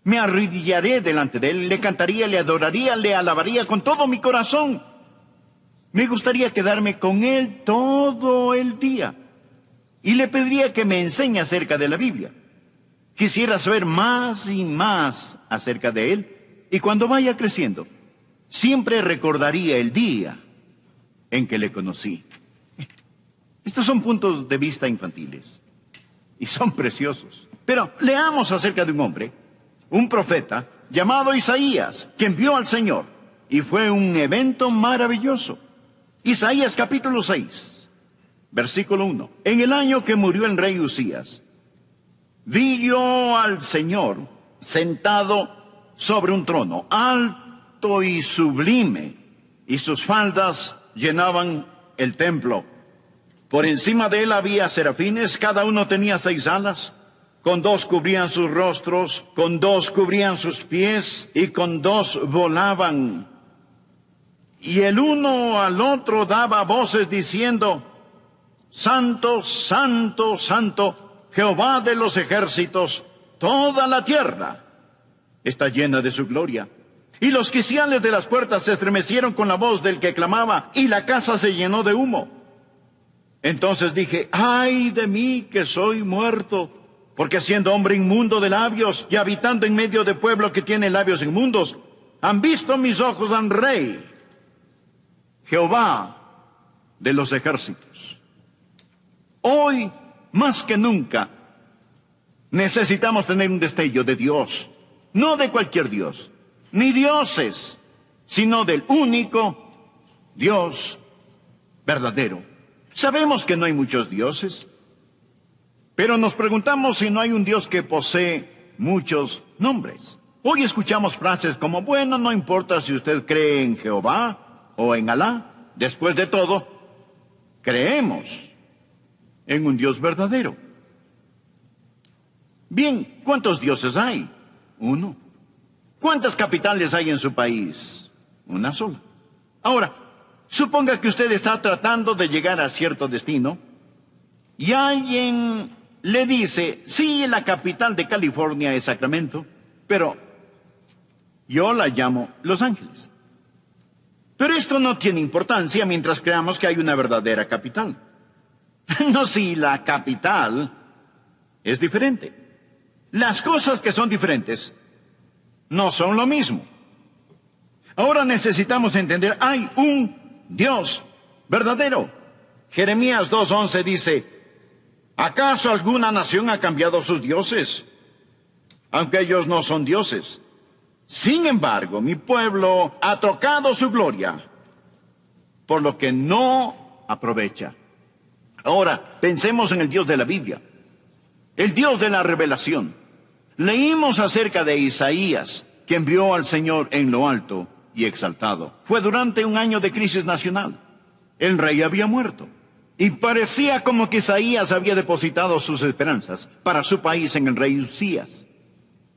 Me arrodillaré delante de él, le cantaría, le adoraría, le alabaría con todo mi corazón. Me gustaría quedarme con él todo el día y le pediría que me enseñe acerca de la Biblia. Quisiera saber más y más acerca de él y cuando vaya creciendo, siempre recordaría el día en que le conocí. Estos son puntos de vista infantiles y son preciosos. Pero leamos acerca de un hombre, un profeta, llamado Isaías, quien vio al Señor y fue un evento maravilloso. Isaías capítulo 6, versículo 1. En el año que murió el rey Usías, vi yo al Señor sentado sobre un trono, alto y sublime, y sus faldas llenaban el templo. Por encima de él había serafines, cada uno tenía 6 alas. Con 2 cubrían sus rostros, con 2 cubrían sus pies, y con 2 volaban. Y el uno al otro daba voces diciendo, Santo, Santo, Santo, Jehová de los ejércitos, toda la tierra está llena de su gloria. Y los quiciales de las puertas se estremecieron con la voz del que clamaba, y la casa se llenó de humo. Entonces dije, ay de mí que soy muerto, porque siendo hombre inmundo de labios y habitando en medio de pueblo que tiene labios inmundos, han visto mis ojos al Rey, Jehová de los ejércitos. Hoy, más que nunca, necesitamos tener un destello de Dios, no de cualquier Dios, ni dioses, sino del único Dios verdadero. Sabemos que no hay muchos dioses, pero nos preguntamos si no hay un Dios que posee muchos nombres. Hoy escuchamos frases como, bueno, no importa si usted cree en Jehová o en Alá. Después de todo, creemos en un Dios verdadero. Bien, ¿cuántos dioses hay? 1. ¿Cuántas capitales hay en su país? 1 sola. Ahora, suponga que usted está tratando de llegar a cierto destino y alguien le dice, sí, la capital de California es Sacramento, pero yo la llamo Los Ángeles. Pero esto no tiene importancia mientras creamos que hay una verdadera capital. No, si la capital es diferente. Las cosas que son diferentes no son lo mismo. Ahora necesitamos entender, hay un Dios verdadero. Jeremías 2:11 dice, ¿acaso alguna nación ha cambiado sus dioses? aunque ellos no son dioses. Sin embargo, mi pueblo ha tocado su gloria, por lo que no aprovecha. Ahora, pensemos en el Dios de la Biblia, el Dios de la revelación. Leímos acerca de Isaías, quien vio al Señor en lo alto y exaltado. Fue durante un año de crisis nacional. El rey había muerto, y parecía como que Isaías había depositado sus esperanzas para su país en el rey Usías.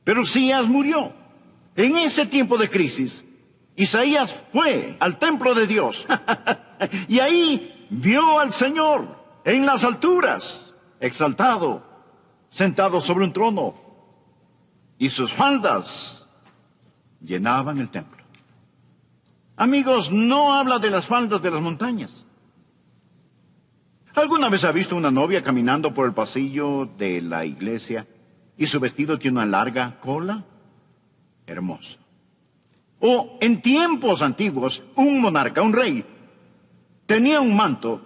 Pero Usías murió. En ese tiempo de crisis, Isaías fue al templo de Dios y ahí vio al Señor en las alturas, exaltado, sentado sobre un trono, y sus faldas llenaban el templo. Amigos, no habla de las faldas de las montañas. ¿Alguna vez ha visto una novia caminando por el pasillo de la iglesia y su vestido tiene una larga cola? Hermoso. O en tiempos antiguos, un monarca, un rey, tenía un manto,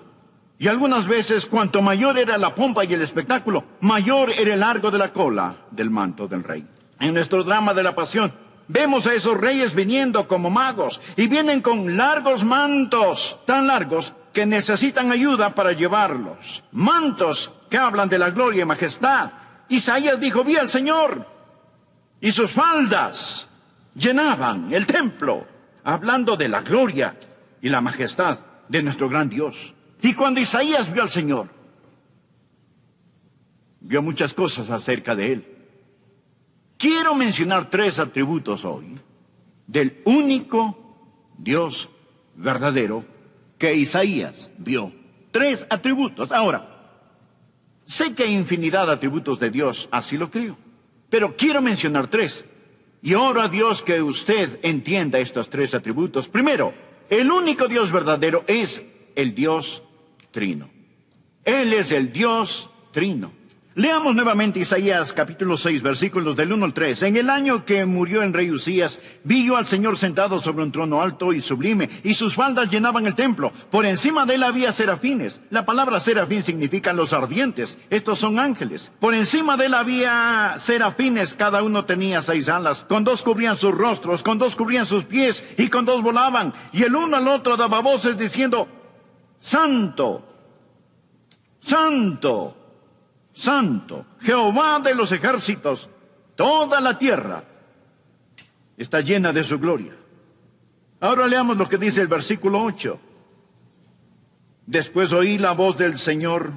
y algunas veces, cuanto mayor era la pompa y el espectáculo, mayor era el largo de la cola del manto del rey. En nuestro drama de la pasión, vemos a esos reyes viniendo como magos, y vienen con largos mantos, tan largos que necesitan ayuda para llevarlos. Mantos que hablan de la gloria y majestad. Isaías dijo, vi al Señor, y sus faldas llenaban el templo, hablando de la gloria y la majestad de nuestro gran Dios. Y cuando Isaías vio al Señor, vio muchas cosas acerca de Él. Quiero mencionar 3 atributos hoy del único Dios verdadero que Isaías vio. 3 atributos. Ahora, sé que hay infinidad de atributos de Dios, así lo creo, pero quiero mencionar 3. Y oro a Dios que usted entienda estos 3 atributos. Primero, el único Dios verdadero es el Dios Trino. Él es el Dios Trino. Leamos nuevamente Isaías capítulo 6, versículos del 1 al 3. En el año que murió el rey Usías, vi yo al Señor sentado sobre un trono alto y sublime, y sus faldas llenaban el templo. Por encima de él había serafines. La palabra serafín significa los ardientes. Estos son ángeles. Por encima de él había serafines, cada uno tenía 6 alas. Con 2 cubrían sus rostros, con 2 cubrían sus pies, y con 2 volaban. Y el uno al otro daba voces diciendo, Santo, Santo, Santo, Jehová de los ejércitos, toda la tierra está llena de su gloria. Ahora leamos lo que dice el versículo 8. Después oí la voz del Señor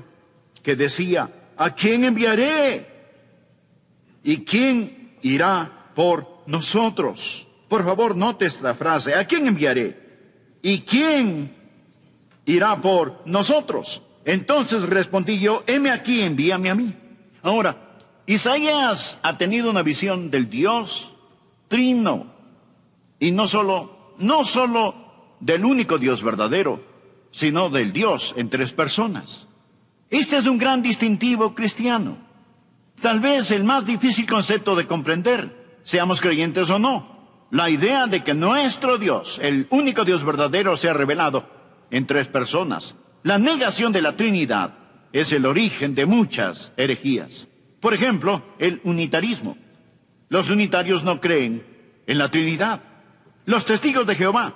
que decía, ¿a quién enviaré? ¿Y quién irá por nosotros? Por favor, note esta frase, ¿a quién enviaré? ¿Y quién irá por nosotros? Entonces respondí yo, heme aquí, envíame a mí. Ahora, Isaías ha tenido una visión del Dios Trino. Y no solo del único Dios verdadero, sino del Dios en 3 personas. Este es un gran distintivo cristiano. Tal vez el más difícil concepto de comprender, seamos creyentes o no. La idea de que nuestro Dios, el único Dios verdadero, se ha revelado en 3 personas. La negación de la Trinidad es el origen de muchas herejías. Por ejemplo, el unitarismo. Los unitarios no creen en la Trinidad. Los testigos de Jehová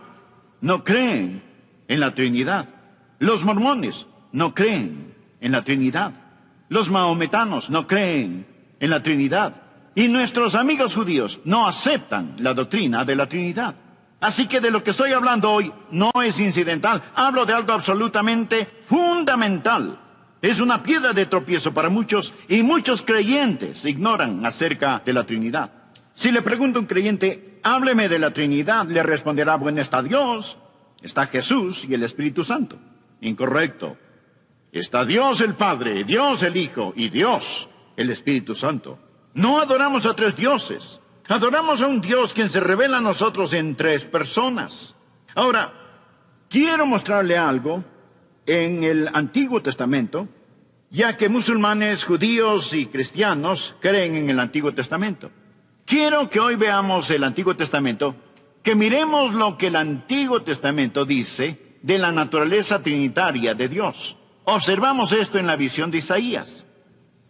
no creen en la Trinidad. Los mormones no creen en la Trinidad. Los mahometanos no creen en la Trinidad. Y nuestros amigos judíos no aceptan la doctrina de la Trinidad. Así que de lo que estoy hablando hoy no es incidental. Hablo de algo absolutamente fundamental. Es una piedra de tropiezo para muchos, y muchos creyentes ignoran acerca de la Trinidad. Si le pregunto a un creyente, hábleme de la Trinidad, le responderá, bueno, está Dios, está Jesús y el Espíritu Santo. Incorrecto. Está Dios el Padre, Dios el Hijo y Dios el Espíritu Santo. No adoramos a 3 dioses. Adoramos a un Dios quien se revela a nosotros en 3 personas. Ahora, quiero mostrarle algo en el Antiguo Testamento, ya que musulmanes, judíos y cristianos creen en el Antiguo Testamento. Quiero que hoy veamos el Antiguo Testamento, que miremos lo que el Antiguo Testamento dice de la naturaleza trinitaria de Dios. Observamos esto en la visión de Isaías.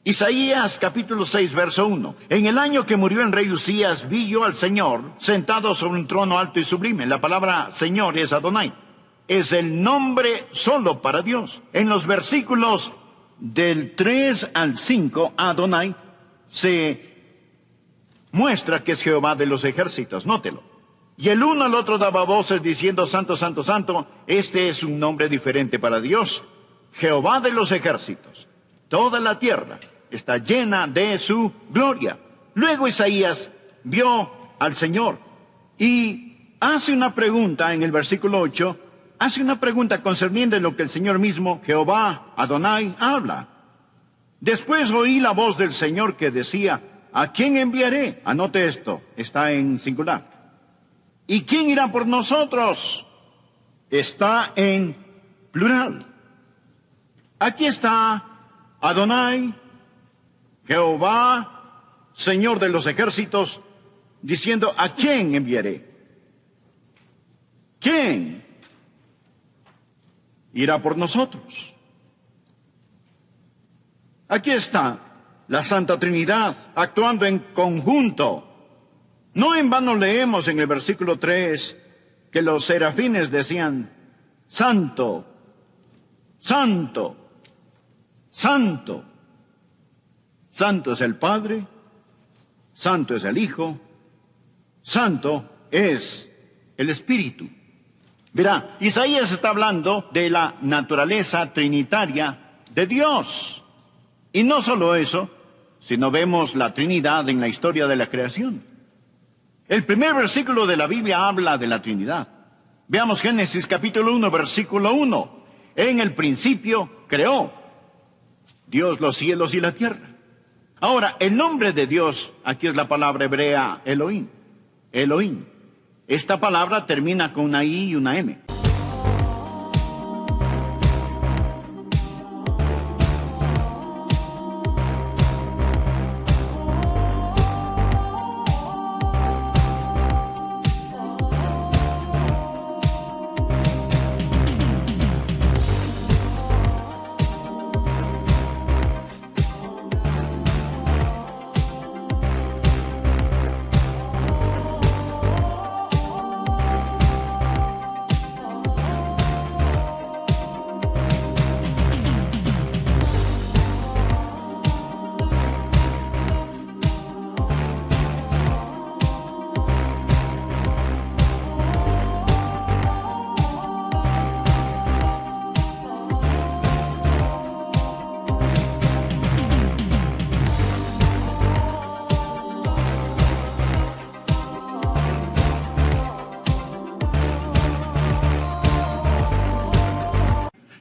Isaías capítulo 6, verso 1. En el año que murió el rey Usías, vi yo al Señor sentado sobre un trono alto y sublime. La palabra Señor es Adonai. Es el nombre solo para Dios. En los versículos del 3 al 5, Adonai se muestra que es Jehová de los ejércitos. Nótelo. Y el uno al otro daba voces diciendo, Santo, Santo, Santo. Este es un nombre diferente para Dios. Jehová de los ejércitos. Toda la tierra está llena de su gloria. Luego Isaías vio al Señor y hace una pregunta en el versículo 8, hace una pregunta concerniente lo que el Señor mismo, Jehová, Adonai, habla. Después oí la voz del Señor que decía, ¿a quién enviaré? Anote esto, está en singular. ¿Y quién irá por nosotros? Está en plural. Aquí está Adonai, Jehová, Señor de los ejércitos, diciendo, ¿a quién enviaré? ¿Quién irá por nosotros? Aquí está la Santa Trinidad actuando en conjunto. No en vano leemos en el versículo 3 que los serafines decían, Santo, Santo, Santo. Santo es el Padre, Santo es el Hijo, Santo es el Espíritu. Verá, Isaías está hablando de la naturaleza trinitaria de Dios. Y no solo eso, sino vemos la Trinidad en la historia de la creación. El primer versículo de la Biblia habla de la Trinidad. Veamos Génesis capítulo 1, versículo 1. En el principio creó Dios los cielos y la tierra. Ahora, el nombre de Dios, aquí es la palabra hebrea Elohim. Elohim. Esta palabra termina con una I y una M.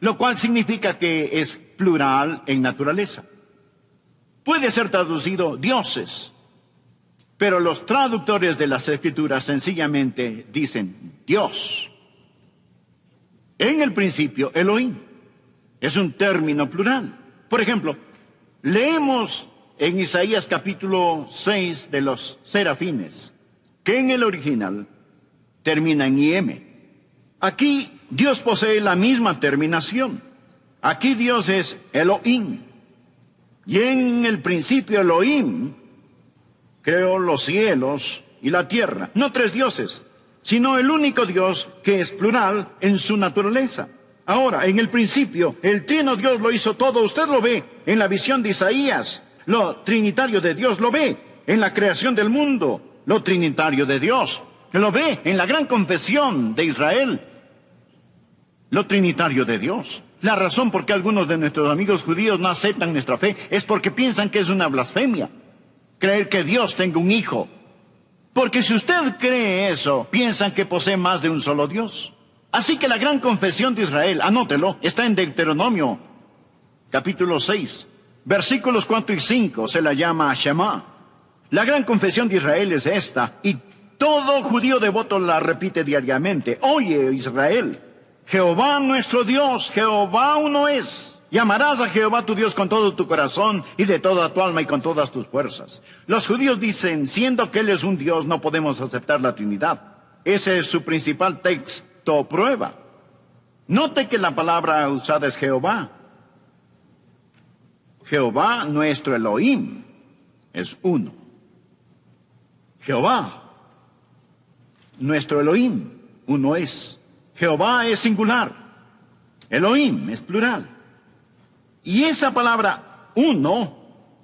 Lo cual significa que es plural en naturaleza. Puede ser traducido dioses, pero los traductores de las Escrituras sencillamente dicen Dios. En el principio, Elohim es un término plural. Por ejemplo, leemos en Isaías capítulo 6 de los serafines, que en el original termina en IM. Aquí Dios posee la misma terminación. Aquí Dios es Elohim. Y en el principio Elohim creó los cielos y la tierra. No tres dioses, sino el único Dios que es plural en su naturaleza. Ahora, en el principio, el trino Dios lo hizo todo. Usted lo ve en la visión de Isaías. Lo trinitario de Dios lo ve en la creación del mundo. Lo trinitario de Dios lo ve en la gran confesión de Israel. Lo trinitario de Dios. La razón por qué algunos de nuestros amigos judíos no aceptan nuestra fe es porque piensan que es una blasfemia creer que Dios tenga un hijo. Porque si usted cree eso, piensan que posee más de un solo Dios. Así que la gran confesión de Israel, anótelo, está en Deuteronomio, capítulo 6, versículos 4 y 5, se la llama Shema. La gran confesión de Israel es esta, y todo judío devoto la repite diariamente. Oye, Israel, Jehová nuestro Dios, Jehová uno es. Y amarás a Jehová tu Dios con todo tu corazón y de toda tu alma y con todas tus fuerzas. Los judíos dicen, siendo que Él es un Dios, no podemos aceptar la Trinidad. Ese es su principal texto prueba. Note que la palabra usada es Jehová. Jehová nuestro Elohim es uno. Jehová nuestro Elohim uno es. Jehová es singular. Elohim es plural. Y esa palabra uno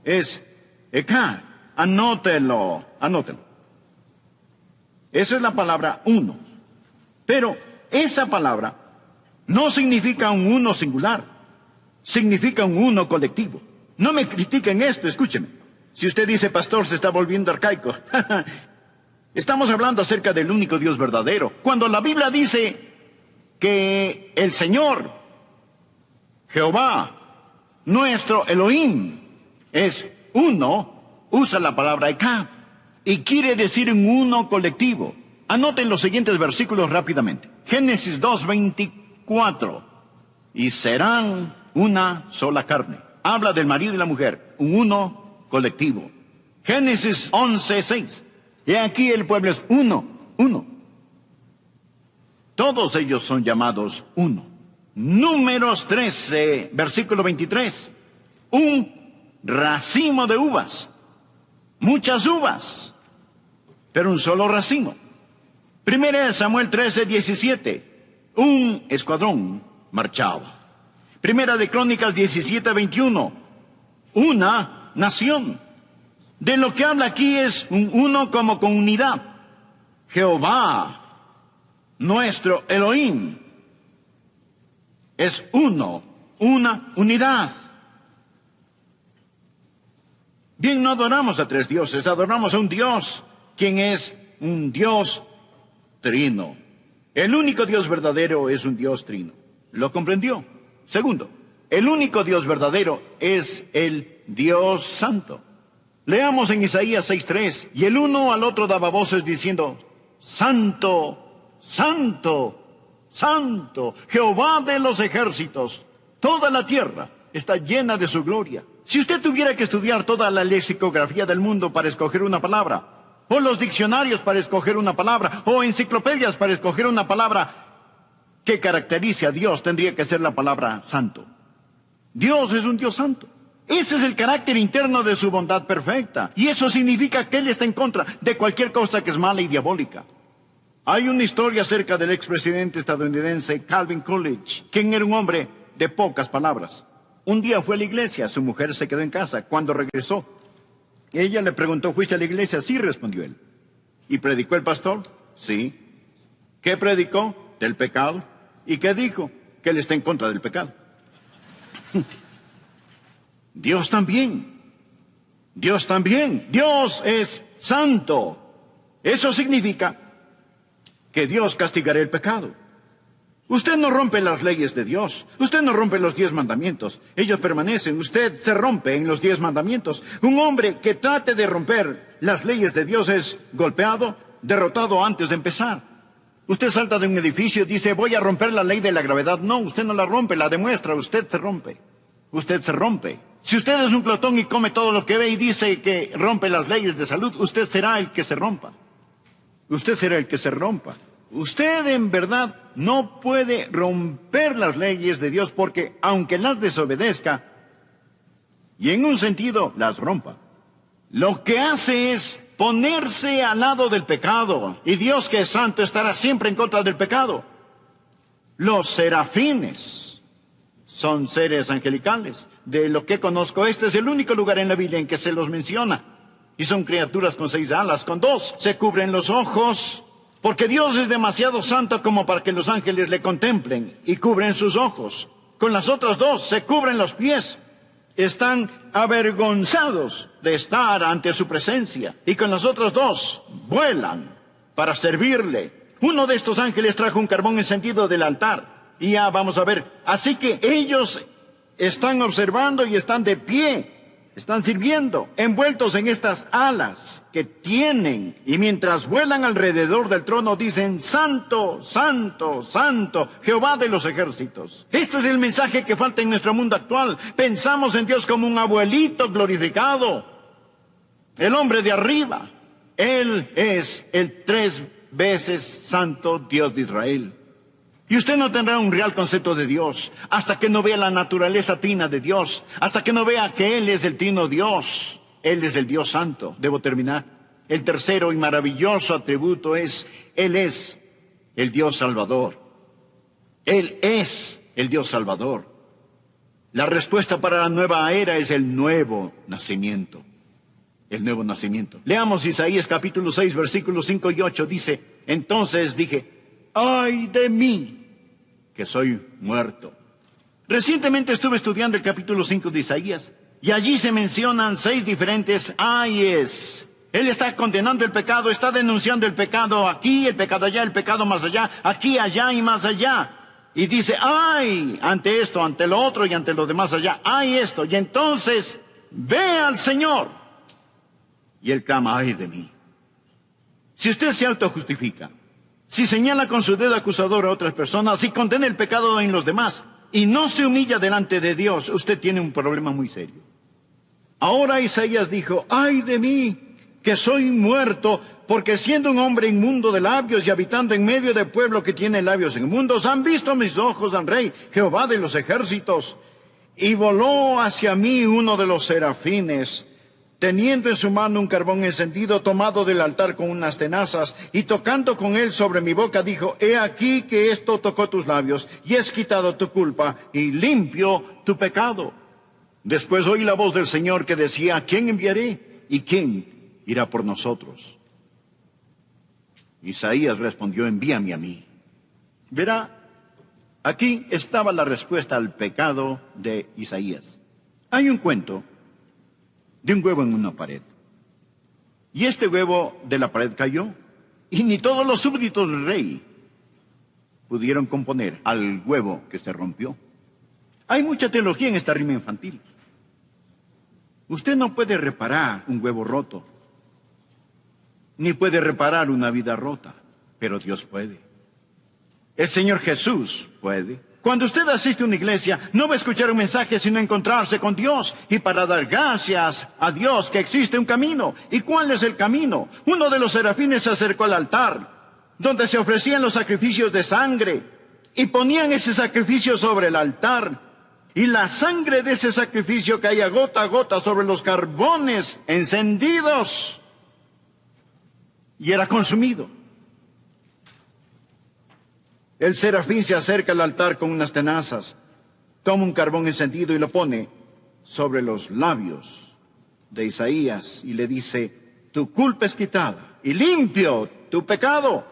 es Echad. Anótelo. Esa es la palabra uno. Pero esa palabra no significa un uno singular. Significa un uno colectivo. No me critiquen esto, escúcheme. Si usted dice, pastor, se está volviendo arcaico. Estamos hablando acerca del único Dios verdadero. Cuando la Biblia dice que el Señor, Jehová, nuestro Elohim, es uno, usa la palabra Echad, y quiere decir un uno colectivo. Anoten los siguientes versículos rápidamente. Génesis 2:24. Y serán una sola carne. Habla del marido y la mujer, un uno colectivo. Génesis 11:6. Y aquí el pueblo es uno. Todos ellos son llamados uno. Números 13, versículo 23. Un racimo de uvas. Muchas uvas, pero un solo racimo. Primera de Samuel 13:17. Un escuadrón marchaba. Primera de Crónicas 17:21. Una nación. De lo que habla aquí es un uno como comunidad. Jehová, nuestro Elohim, es uno, una unidad. Bien, no adoramos a tres dioses, adoramos a un Dios, quien es un Dios trino. El único Dios verdadero es un Dios trino. ¿Lo comprendió? Segundo, el único Dios verdadero es el Dios santo. Leamos en Isaías 6:3, y el uno al otro daba voces diciendo, Santo, Santo, Santo, Jehová de los ejércitos. Toda la tierra está llena de su gloria. Si usted tuviera que estudiar toda la lexicografía del mundo para escoger una palabra, o los diccionarios para escoger una palabra, o enciclopedias para escoger una palabra que caracterice a Dios, tendría que ser la palabra santo. Dios es un Dios santo. Ese es el carácter interno de su bondad perfecta. Y eso significa que Él está en contra de cualquier cosa que es mala y diabólica. Hay una historia acerca del expresidente estadounidense Calvin Coolidge, quien era un hombre de pocas palabras. Un día fue a la iglesia, su mujer se quedó en casa. Cuando regresó, ella le preguntó, ¿fuiste a la iglesia? Sí, respondió él. ¿Y predicó el pastor? Sí. ¿Qué predicó? Del pecado. ¿Y qué dijo? Que él está en contra del pecado. Dios también. Dios también. Dios es santo. Eso significa que Dios castigará el pecado. Usted no rompe las leyes de Dios. Usted no rompe los 10 mandamientos. Ellos permanecen. Usted se rompe en los 10 mandamientos. Un hombre que trate de romper las leyes de Dios es golpeado, derrotado antes de empezar. Usted salta de un edificio y dice, voy a romper la ley de la gravedad. No, usted no la rompe, la demuestra. Usted se rompe. Usted se rompe. Si usted es un glotón y come todo lo que ve y dice que rompe las leyes de salud, usted será el que se rompa. Usted será el que se rompa. Usted en verdad no puede romper las leyes de Dios porque aunque las desobedezca y en un sentido las rompa, lo que hace es ponerse al lado del pecado. Y Dios, que es santo, estará siempre en contra del pecado. Los serafines son seres angelicales. De lo que conozco, este es el único lugar en la Biblia en que se los menciona. Y son criaturas con 6 alas, con 2 se cubren los ojos, porque Dios es demasiado santo como para que los ángeles le contemplen y cubren sus ojos. Con las otras 2 se cubren los pies. Están avergonzados de estar ante su presencia. Y con las otras 2 vuelan para servirle. Uno de estos ángeles trajo un carbón encendido del altar. Y ya vamos a ver. Así que ellos están observando y están de pie. Están sirviendo, envueltos en estas alas que tienen. Y mientras vuelan alrededor del trono dicen, Santo, Santo, Santo, Jehová de los ejércitos. Este es el mensaje que falta en nuestro mundo actual. Pensamos en Dios como un abuelito glorificado. El hombre de arriba. Él es el 3 veces santo Dios de Israel. Y usted no tendrá un real concepto de Dios hasta que no vea la naturaleza trina de Dios, hasta que no vea que Él es el trino Dios, Él es el Dios santo. Debo terminar. El tercero y maravilloso atributo es, Él es el Dios Salvador. Él es el Dios Salvador. La respuesta para la nueva era es el nuevo nacimiento. El nuevo nacimiento. Leamos Isaías capítulo 6, versículos 5 y 8. Dice, entonces dije, ¡ay de mí, que soy muerto! Recientemente estuve estudiando el capítulo 5 de Isaías, y allí se mencionan 6 diferentes ayes. Él está condenando el pecado, está denunciando el pecado aquí, el pecado allá, el pecado más allá, aquí, allá y más allá. Y dice, ¡ay! Ante esto, ante lo otro y ante lo demás allá, ¡ay esto! Y entonces, ve al Señor. Y Él clama, ¡ay de mí! Si usted se autojustifica, si señala con su dedo acusador a otras personas, si condena el pecado en los demás y no se humilla delante de Dios, usted tiene un problema muy serio. Ahora Isaías dijo, ¡ay de mí, que soy muerto! Porque siendo un hombre inmundo de labios y habitando en medio del pueblo que tiene labios inmundos, han visto mis ojos al Rey, Jehová de los ejércitos. Y voló hacia mí uno de los serafines, teniendo en su mano un carbón encendido tomado del altar con unas tenazas, y tocando con él sobre mi boca, dijo, he aquí que esto tocó tus labios, y es quitado tu culpa, y limpio tu pecado. Después oí la voz del Señor que decía, ¿a quién enviaré? ¿Y quién irá por nosotros? Isaías respondió, envíame a mí. Verá, aquí estaba la respuesta al pecado de Isaías. Hay un cuento de un huevo en una pared. Y este huevo de la pared cayó. Y ni todos los súbditos del rey pudieron componer al huevo que se rompió. Hay mucha teología en esta rima infantil. Usted no puede reparar un huevo roto, ni puede reparar una vida rota, pero Dios puede. El Señor Jesús puede. Cuando usted asiste a una iglesia, no va a escuchar un mensaje, sino encontrarse con Dios. Y para dar gracias a Dios que existe un camino. ¿Y cuál es el camino? Uno de los serafines se acercó al altar, donde se ofrecían los sacrificios de sangre. Y ponían ese sacrificio sobre el altar. Y la sangre de ese sacrificio caía gota a gota sobre los carbones encendidos. Y era consumido. El serafín se acerca al altar con unas tenazas, toma un carbón encendido y lo pone sobre los labios de Isaías y le dice, tu culpa es quitada y limpio tu pecado.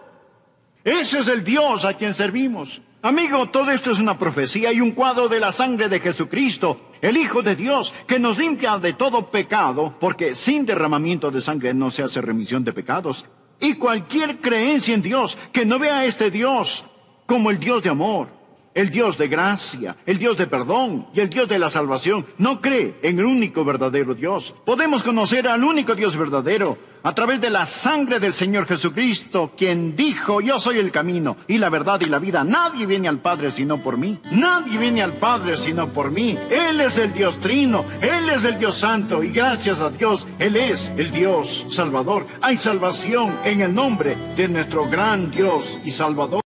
Ese es el Dios a quien servimos. Amigo, todo esto es una profecía y un cuadro de la sangre de Jesucristo, el Hijo de Dios, que nos limpia de todo pecado, porque sin derramamiento de sangre no se hace remisión de pecados. Y cualquier creencia en Dios que no vea a este Dios como el Dios de amor, el Dios de gracia, el Dios de perdón y el Dios de la salvación, no cree en el único verdadero Dios. Podemos conocer al único Dios verdadero a través de la sangre del Señor Jesucristo, quien dijo, yo soy el camino y la verdad y la vida. Nadie viene al Padre sino por mí. Nadie viene al Padre sino por mí. Él es el Dios trino, Él es el Dios santo y gracias a Dios, Él es el Dios salvador. Hay salvación en el nombre de nuestro gran Dios y Salvador.